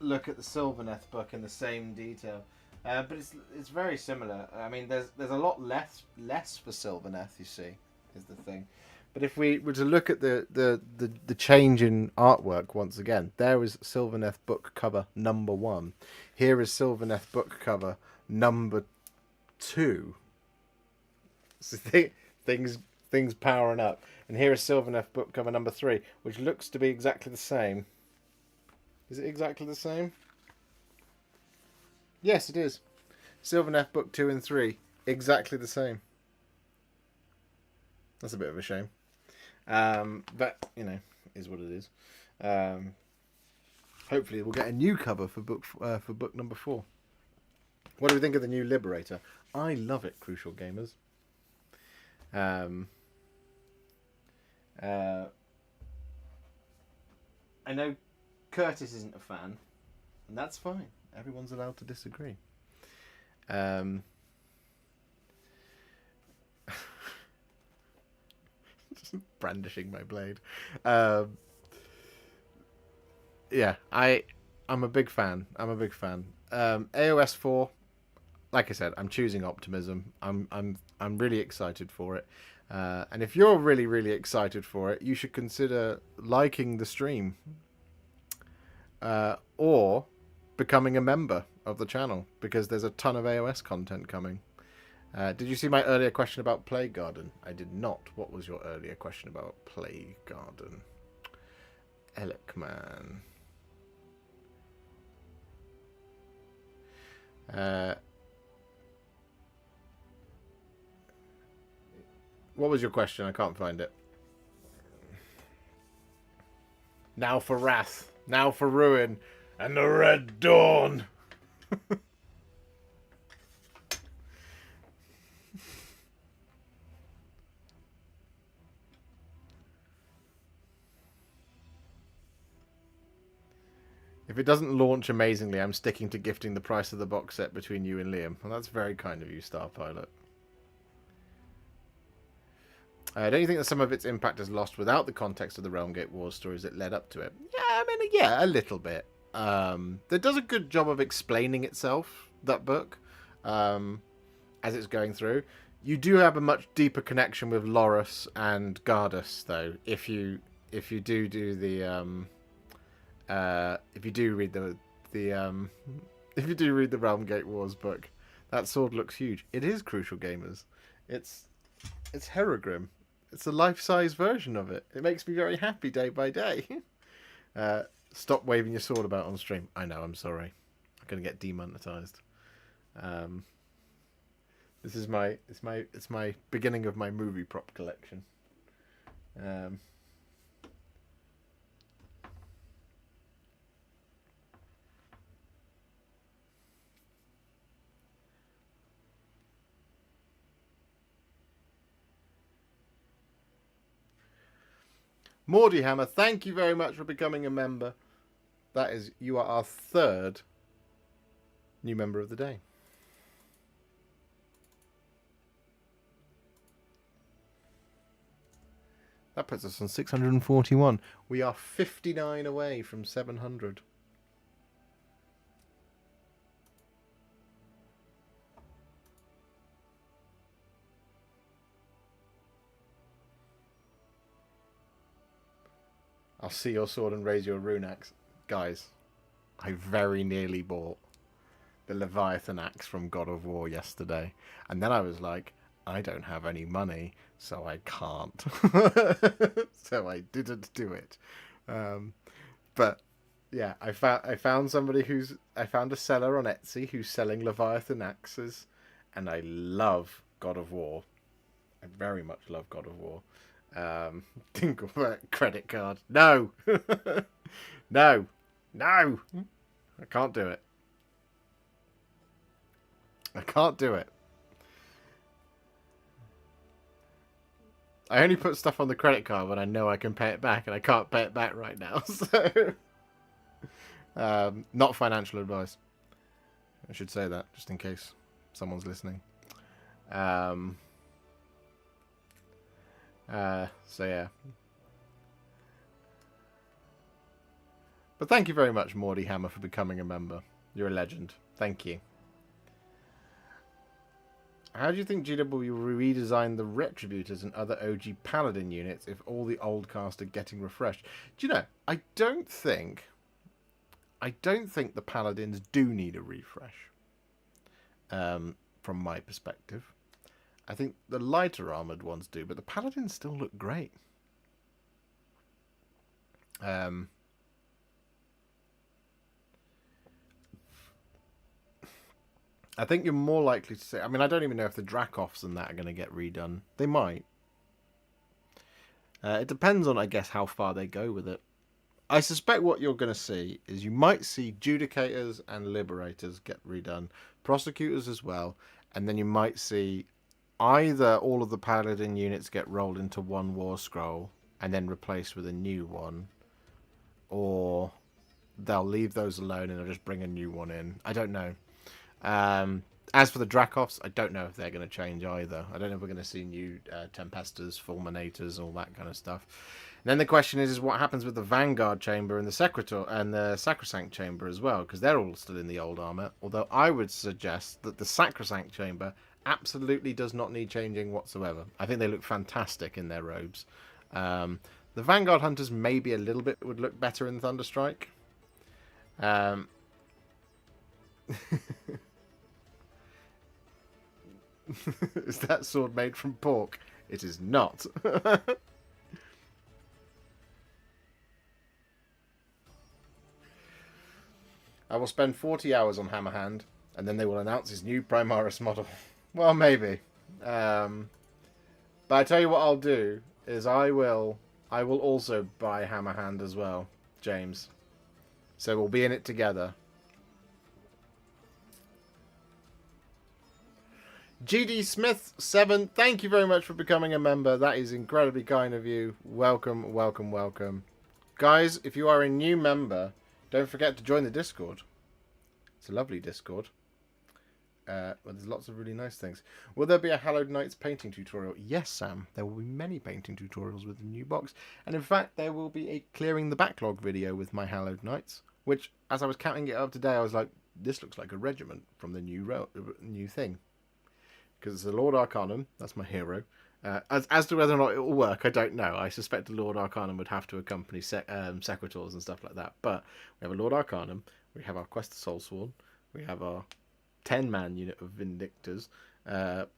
[SPEAKER 1] look at the Sylvaneth book in the same detail. But it's very similar. I mean, there's a lot less for Sylvaneth, you see, is the thing. But if we were to look at the change in artwork once again, there is Sylvaneth book cover number 1. Here is Sylvaneth book cover number 2. So things powering up. And here is Sylvaneth book cover number 3, which looks to be exactly the same. Is it exactly the same? Yes, it is. Sylvaneth book 2 and 3, exactly the same. That's a bit of a shame. But, you know, is what it is. Hopefully we'll get a new cover for book number 4. What do we think of the new Liberator? I love it, Crucial Gamers. I know Curtis isn't a fan, and that's fine. Everyone's allowed to disagree. Just brandishing my blade. Yeah, I'm a big fan. AoS 4, like I said, I'm choosing Optimism. I'm really excited for it. And if you're really, really excited for it, you should consider liking the stream. Or becoming a member of the channel, because there's a ton of AoS content coming. Did you see my earlier question about Plague Garden? I did not. What was your earlier question about Plague Garden? Elikman. What was your question? I can't find it. Now for Wrath. Now for Ruin. And the Red Dawn. If it doesn't launch amazingly, I'm sticking to gifting the price of the box set between you and Liam. Well, that's very kind of you, Starpilot. Don't you think that some of its impact is lost without the context of the Realmgate Wars stories that led up to it? Yeah, I mean, yeah, a little bit. It does a good job of explaining itself, that book, as it's going through. You do have a much deeper connection with Loras and Gardas, though, if you do the if you do read the Realmgate Wars book. That sword looks huge. It is, Crucial Gamers. It's Herogrim. It's a life-size version of it. It makes me very happy day by day. Stop waving your sword about on stream. I know, I'm sorry. I'm gonna get demonetized. This is it's my beginning of my movie prop collection. Mordy Hammer, thank you very much for becoming a member. You are our 3rd new member of the day. That puts us on 641. We are 59 away from 700. I'll see your sword and raise your rune axe. Guys, I very nearly bought the Leviathan axe from God of War yesterday. And then I was like, I don't have any money, so I can't. So I didn't do it. But yeah, I found somebody I found a seller on Etsy who's selling Leviathan axes, and I love God of War. I very much love God of War. Dingleberg credit card. No. No. I can't do it. I only put stuff on the credit card when I know I can pay it back, and I can't pay it back right now. So, not financial advice. I should say that, just in case someone's listening. So yeah. But thank you very much, Mordy Hammer, for becoming a member. You're a legend. Thank you. How do you think GW will redesign the Retributors and other OG Paladin units if all the old cast are getting refreshed? Do you know, I don't think the Paladins do need a refresh. From my perspective. I think the lighter armoured ones do, but the Paladins still look great. I think you're more likely to say... I mean, I don't even know if the Dracoffs and that are going to get redone. They might. It depends on, I guess, how far they go with it. I suspect what you're going to see is you might see Judicators and Liberators get redone. Prosecutors as well. And then you might see either all of the Paladin units get rolled into one War Scroll and then replaced with a new one. Or they'll leave those alone and they'll just bring a new one in. I don't know. As for the Dracoffs, I don't know if they're going to change either. I don't know if we're going to see new Tempestors, Fulminators, all that kind of stuff. And then the question is what happens with the Vanguard Chamber and the Sacrosanct Chamber as well, because they're all still in the old armor. Although I would suggest that the Sacrosanct Chamber absolutely does not need changing whatsoever. I think they look fantastic in their robes. The Vanguard Hunters maybe a little bit would look better in Thunderstrike. Is that sword made from pork? It is not. I will spend 40 hours on Hammerhand, and then they will announce his new Primaris model. Well, maybe. But I tell you what I'll do is I will also buy Hammerhand as well, James. So we'll be in it together. GD Smith 7, thank you very much for becoming a member. That is incredibly kind of you. Welcome, welcome, welcome. Guys, if you are a new member, don't forget to join the Discord. It's a lovely Discord. Well, there's lots of really nice things. Will there be a Hallowed Knights painting tutorial? Yes, Sam. There will be many painting tutorials with the new box. And in fact, there will be a clearing the backlog video with my Hallowed Knights. Which, as I was counting it up today, I was like, this looks like a regiment from the new thing. Because it's a Lord Arcanum, that's my hero. As to whether or not it will work, I don't know. I suspect the Lord Arcanum would have to accompany Secretors and stuff like that. But we have a Lord Arcanum, we have our Quest of Soulsworn, we have our 10-man unit of Vindictors,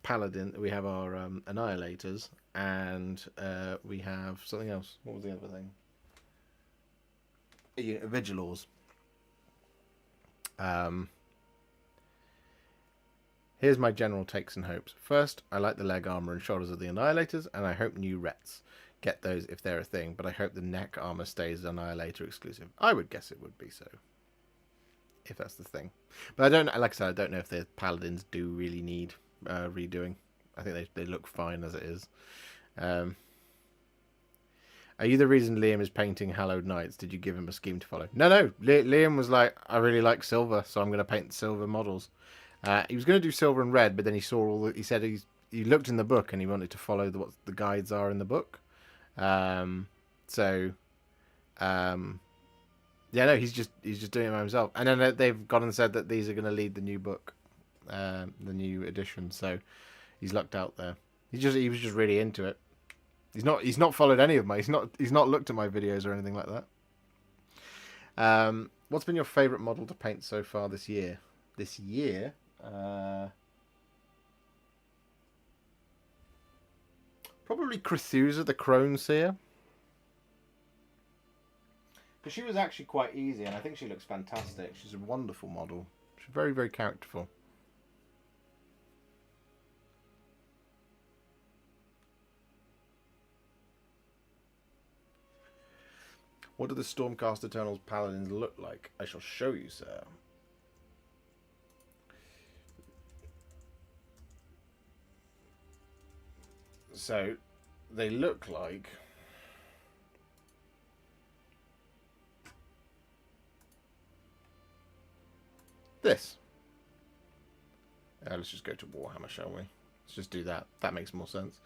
[SPEAKER 1] Paladin, we have our Annihilators, and we have something else. What was the other thing? A unit of Vigilors. Here's my general takes and hopes. First, I like the leg armor and shoulders of the Annihilators, and I hope new Rets get those if they're a thing, but I hope the neck armor stays Annihilator exclusive. I would guess it would be so, if that's the thing. But I don't, like I said, I don't know if the Paladins do really need redoing. I think they look fine as it is. Are you the reason Liam is painting Hallowed Knights? Did you give him a scheme to follow? No. Liam was like, I really like silver, so I'm going to paint silver models. He was going to do silver and red, but then he saw all the... He said he looked in the book and he wanted to follow what the guides are in the book. Yeah, no, he's just doing it by himself. And then they've gone and said that these are going to lead the new book, the new edition. So he's lucked out there. He was just really into it. He's not followed any of my... He's not looked at my videos or anything like that. What's been your favourite model to paint so far this year? This year... probably Crethusa the Crone Seer. Because she was actually quite easy, and I think she looks fantastic. She's a wonderful model. She's very, very characterful. What do the Stormcast Eternals Paladins look like? I shall show you, sir. So, they look like this. Let's just go to Warhammer, shall we? Let's just do that. That makes more sense.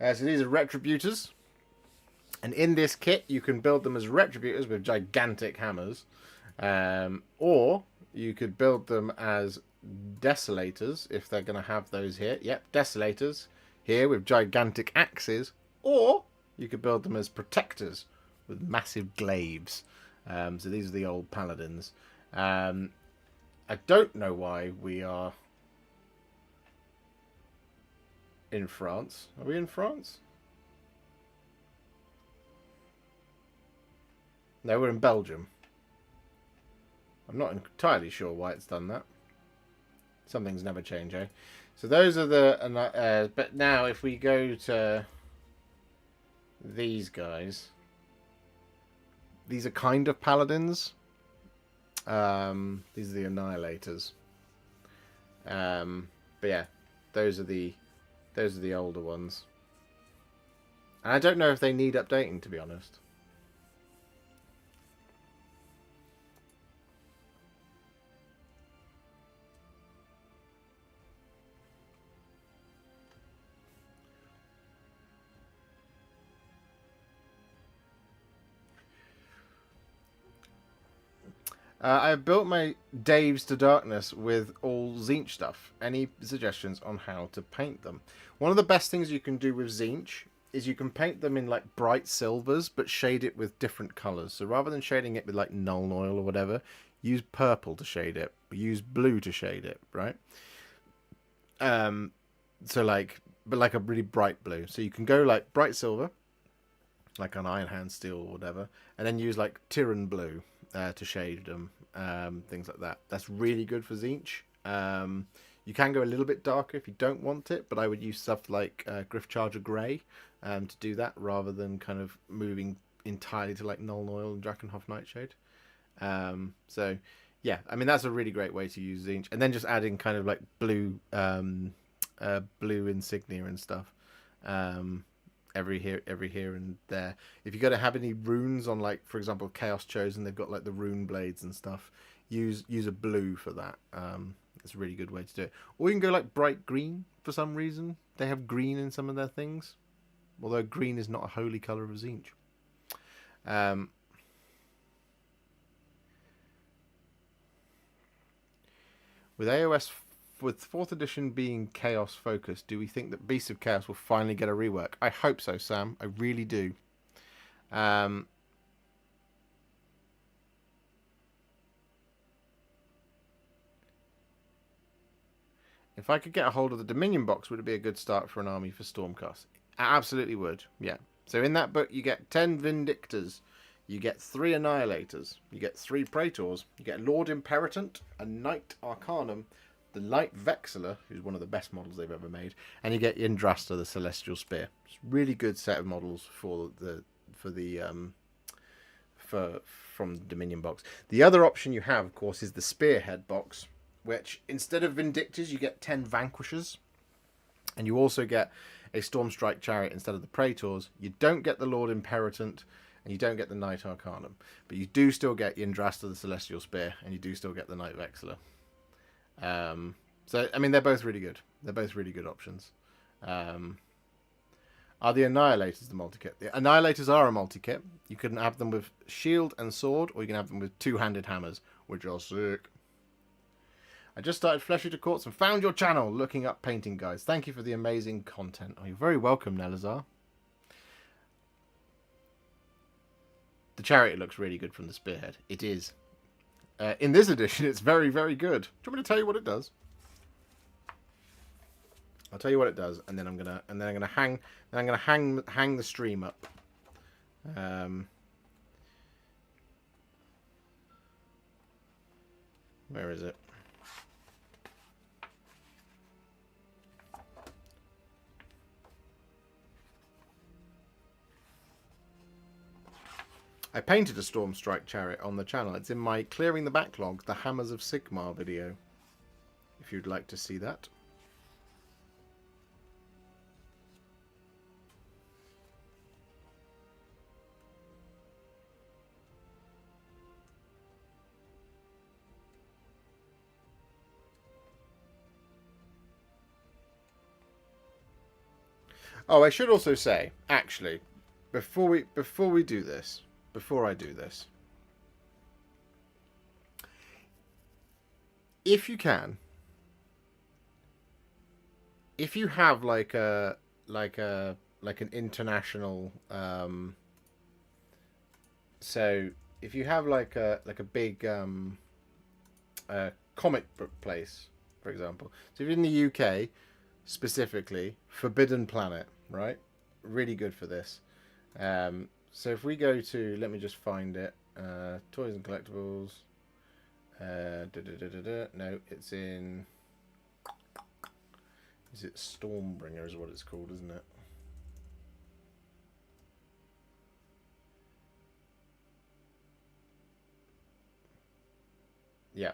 [SPEAKER 1] So these are Retributors. And in this kit, you can build them as Retributors with gigantic hammers. Or you could build them as Desolators, if they're going to have those here. Yep, Desolators here with gigantic axes. Or you could build them as Protectors with massive glaives. So these are the old Paladins. I don't know why we are in France. Are we in France? No, we're in Belgium. I'm not entirely sure why it's done that. Some things never change, eh? So those are the... but now if we go to these guys... These are kind of Paladins. These are the Annihilators. But yeah, those are the older ones. And I don't know if they need updating, to be honest. I've built my Daves to Darkness with all Tzeentch stuff. Any suggestions on how to paint them? One of the best things you can do with Tzeentch is you can paint them in like bright silvers, but shade it with different colours. So rather than shading it with like Nuln Oil or whatever, use purple to shade it. Use blue to shade it, right? So like, but like a really bright blue. So you can go like bright silver, like an Iron Hand Steel or whatever, and then use like Tyran blue to shade them, things like that. That's really good for Tzeentch. You can go a little bit darker if you don't want it, but I would use stuff like Griffcharger Grey to do that, rather than kind of moving entirely to like Nuln Oil and Drakenhof Nightshade. So yeah, I mean that's a really great way to use Tzeentch, and then just adding kind of like blue insignia and stuff. Every here and there. If you're going to have any runes on, like, for example, Chaos Chosen, they've got like the rune blades and stuff. Use a blue for that. It's a really good way to do it. Or you can go like bright green for some reason. They have green in some of their things, although green is not a holy color of Tzeentch. With AoS, with 4th edition being Chaos focused, do we think that Beasts of Chaos will finally get a rework? I hope so, Sam. I really do. If I could get a hold of the Dominion box, would it be a good start for an army for Stormcast? I absolutely would, yeah. So in that book, you get 10 Vindictors, you get 3 Annihilators, you get 3 Praetors, you get Lord Imperatant, a Knight Arcanum, the Light Vexillor, who's one of the best models they've ever made, and you get Yndrasta, the Celestial Spear. It's a really good set of models from the Dominion box. The other option you have, of course, is the Spearhead box, which instead of Vindictors, you get 10 Vanquishers, and you also get a Stormstrike Chariot instead of the Praetors. You don't get the Lord Imperatant, and you don't get the Knight Arcanum, but you do still get Yndrasta, the Celestial Spear, and you do still get the Knight Vexillor. So I mean, they're both really good. They're both really good options. Are the Annihilators the multi-kit? The Annihilators are a multi-kit. You can have them with shield and sword, or you can have them with two-handed hammers, which are sick. I just started Flesh Eater Courts and found your channel looking up painting guides. Thank you for the amazing content. Oh, you're very welcome, Nelazar. The chariot looks really good from the spearhead. It is. In this edition, it's very, very good. Do you want me to tell you what it does? I'll tell you what it does, and then I'm gonna hang the stream up. Where is it? I painted a Stormstrike Chariot on the channel. It's in my Clearing the Backlog, the Hammers of Sigmar video, if you'd like to see that. Oh, I should also say, actually, before I do this, if you can, if you have like a like an international so if you have like a big comic book place, for example. So if you're in the UK specifically, Forbidden Planet, right? Really good for this. So if we go to, let me just find it, toys and collectibles. No, it's in. Is it Stormbringer? Is what it's called, isn't it? Yeah.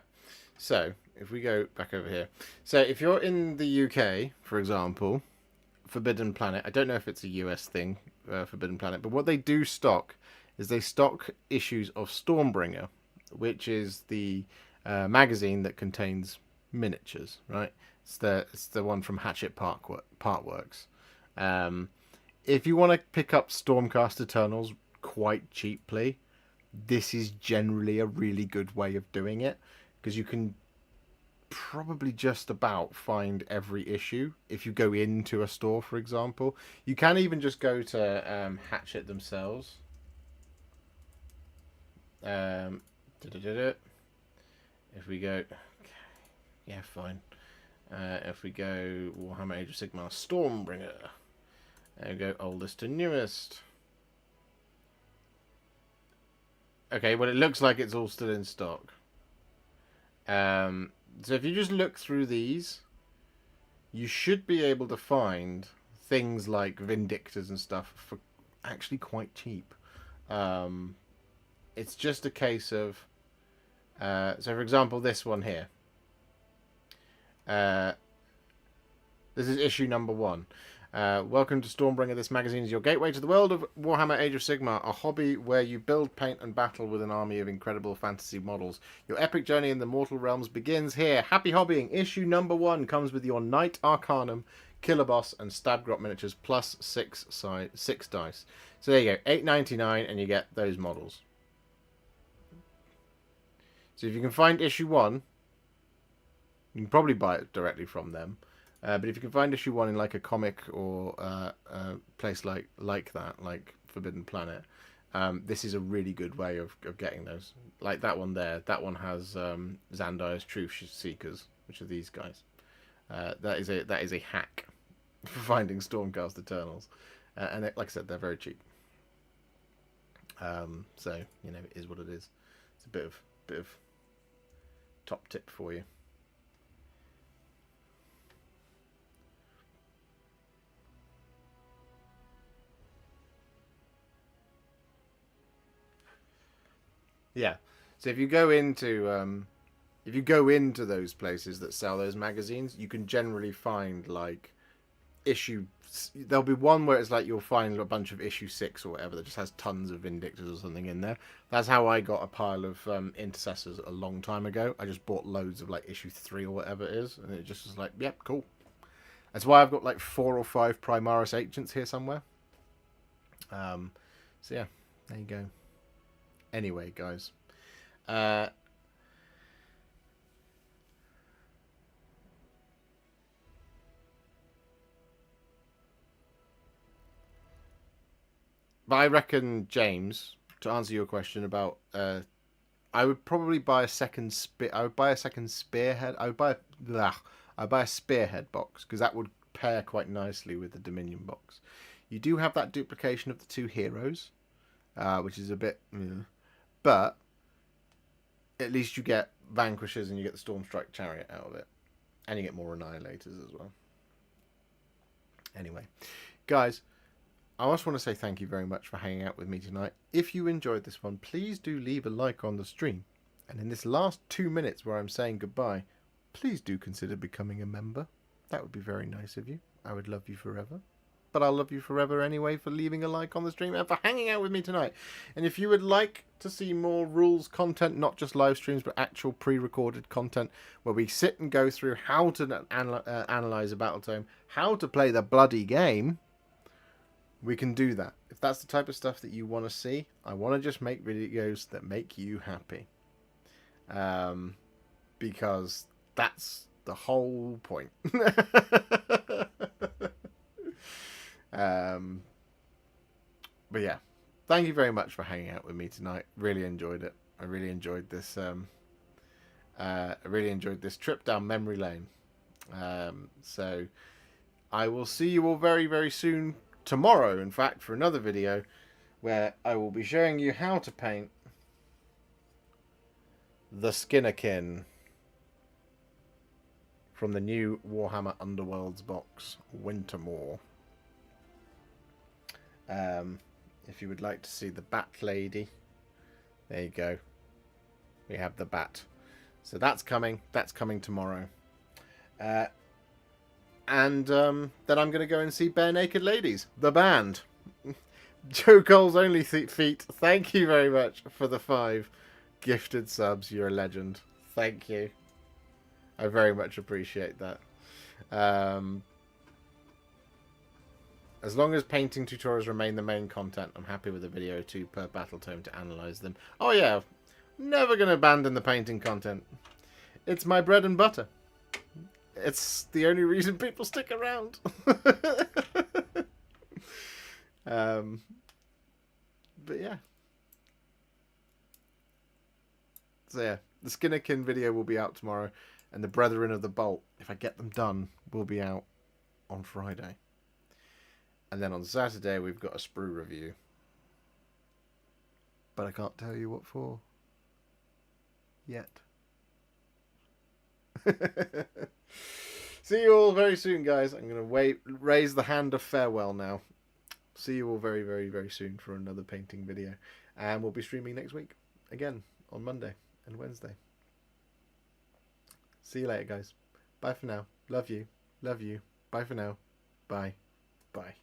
[SPEAKER 1] So if we go back over here, so if you're in the UK, for example, Forbidden Planet. I don't know if it's a US thing, Forbidden Planet, but what they do stock is they stock issues of Stormbringer, which is the magazine that contains miniatures, right? It's the one from Hatchet Partworks. If you want to pick up Stormcast Eternals quite cheaply, this is generally a really good way of doing it because you can probably just about find every issue if you go into a store, for example. You can even just go to Hatchet themselves. If we go, okay, yeah, fine. If we go Warhammer Age of Sigmar Stormbringer, there we go, oldest to newest. Okay, well, it looks like it's all still in stock. So if you just look through these, you should be able to find things like Vindictors and stuff for actually quite cheap. It's just a case of, so for example, this one here. This is issue number 1. Welcome to Stormbringer. This magazine is your gateway to the world of Warhammer Age of Sigmar, a hobby where you build, paint, and battle with an army of incredible fantasy models. Your epic journey in the mortal realms begins here. Happy hobbying! Issue number 1 comes with your Knight Arcanum, Killer Boss, and Stabgrot miniatures plus 6 dice. So there you go, $8.99, and you get those models. So if you can find issue 1, you can probably buy it directly from them. But if you can find issue 1 in like a comic or place like that, like Forbidden Planet, this is a really good way of getting those. Like that one there, that one has Zandire's Truth Seekers, which are these guys. That is a hack for finding Stormcast Eternals, and like I said, they're very cheap. So you know, it is what it is. It's a bit of top tip for you. Yeah. So if you go into those places that sell those magazines, you can generally find like issue. There'll be one where it's like you'll find a bunch of issue 6 or whatever that just has tons of Vindictors or something in there. That's how I got a pile of Intercessors a long time ago. I just bought loads of like issue 3 or whatever it is, and it just was like, yep, cool. That's why I've got like 4 or 5 Primaris Ancients here somewhere. So yeah, there you go. Anyway, guys. But I reckon, James, to answer your question about, I would probably buy a second I would buy a second spearhead. I'd buy a spearhead box because that would pair quite nicely with the Dominion box. You do have that duplication of the 2 heroes, which is a bit, but at least you get Vanquishers and you get the Stormstrike Chariot out of it, and you get more Annihilators as well. Anyway, guys, I just want to say thank you very much for hanging out with me tonight. If you enjoyed this one, please do leave a like on the stream. And in this last 2 minutes where I'm saying goodbye, please do consider becoming a member. That would be very nice of you. I would love you forever. But I'll love you forever anyway for leaving a like on the stream and for hanging out with me tonight. And if you would like to see more rules content, not just live streams, but actual pre-recorded content, where we sit and go through how to analyze a battle tome, how to play the bloody game, we can do that. If that's the type of stuff that you want to see, I want to just make videos that make you happy. Because that's the whole point. But yeah, thank you very much for hanging out with me tonight. Really enjoyed it. I really enjoyed this. I really enjoyed this trip down memory lane. So I will see you all very, very soon. Tomorrow, in fact, for another video where I will be showing you how to paint the Skinnerkin from the new Warhammer Underworlds box, Wintermoor. If you would like to see the Bat Lady, there you go. We have the Bat. So that's coming. That's coming tomorrow. And then I'm going to go and see Bare Naked Ladies, the band. Joe Cole's Only Feet, thank you very much for the 5 gifted subs. You're a legend. Thank you. I very much appreciate that. As long as painting tutorials remain the main content, I'm happy with a video or 2 per battle tome to analyse them. Oh yeah, never going to abandon the painting content. It's my bread and butter. It's the only reason people stick around. But yeah. So yeah, the Skinnerkin video will be out tomorrow, and the Brethren of the Bolt, if I get them done, will be out on Friday. And then on Saturday we've got a sprue review. But I can't tell you what for. Yet. See you all very soon, guys. I'm going to raise the hand of farewell now. See you all very, very, very soon for another painting video. And we'll be streaming next week. Again, on Monday and Wednesday. See you later, guys. Bye for now. Love you. Love you. Bye for now. Bye. Bye.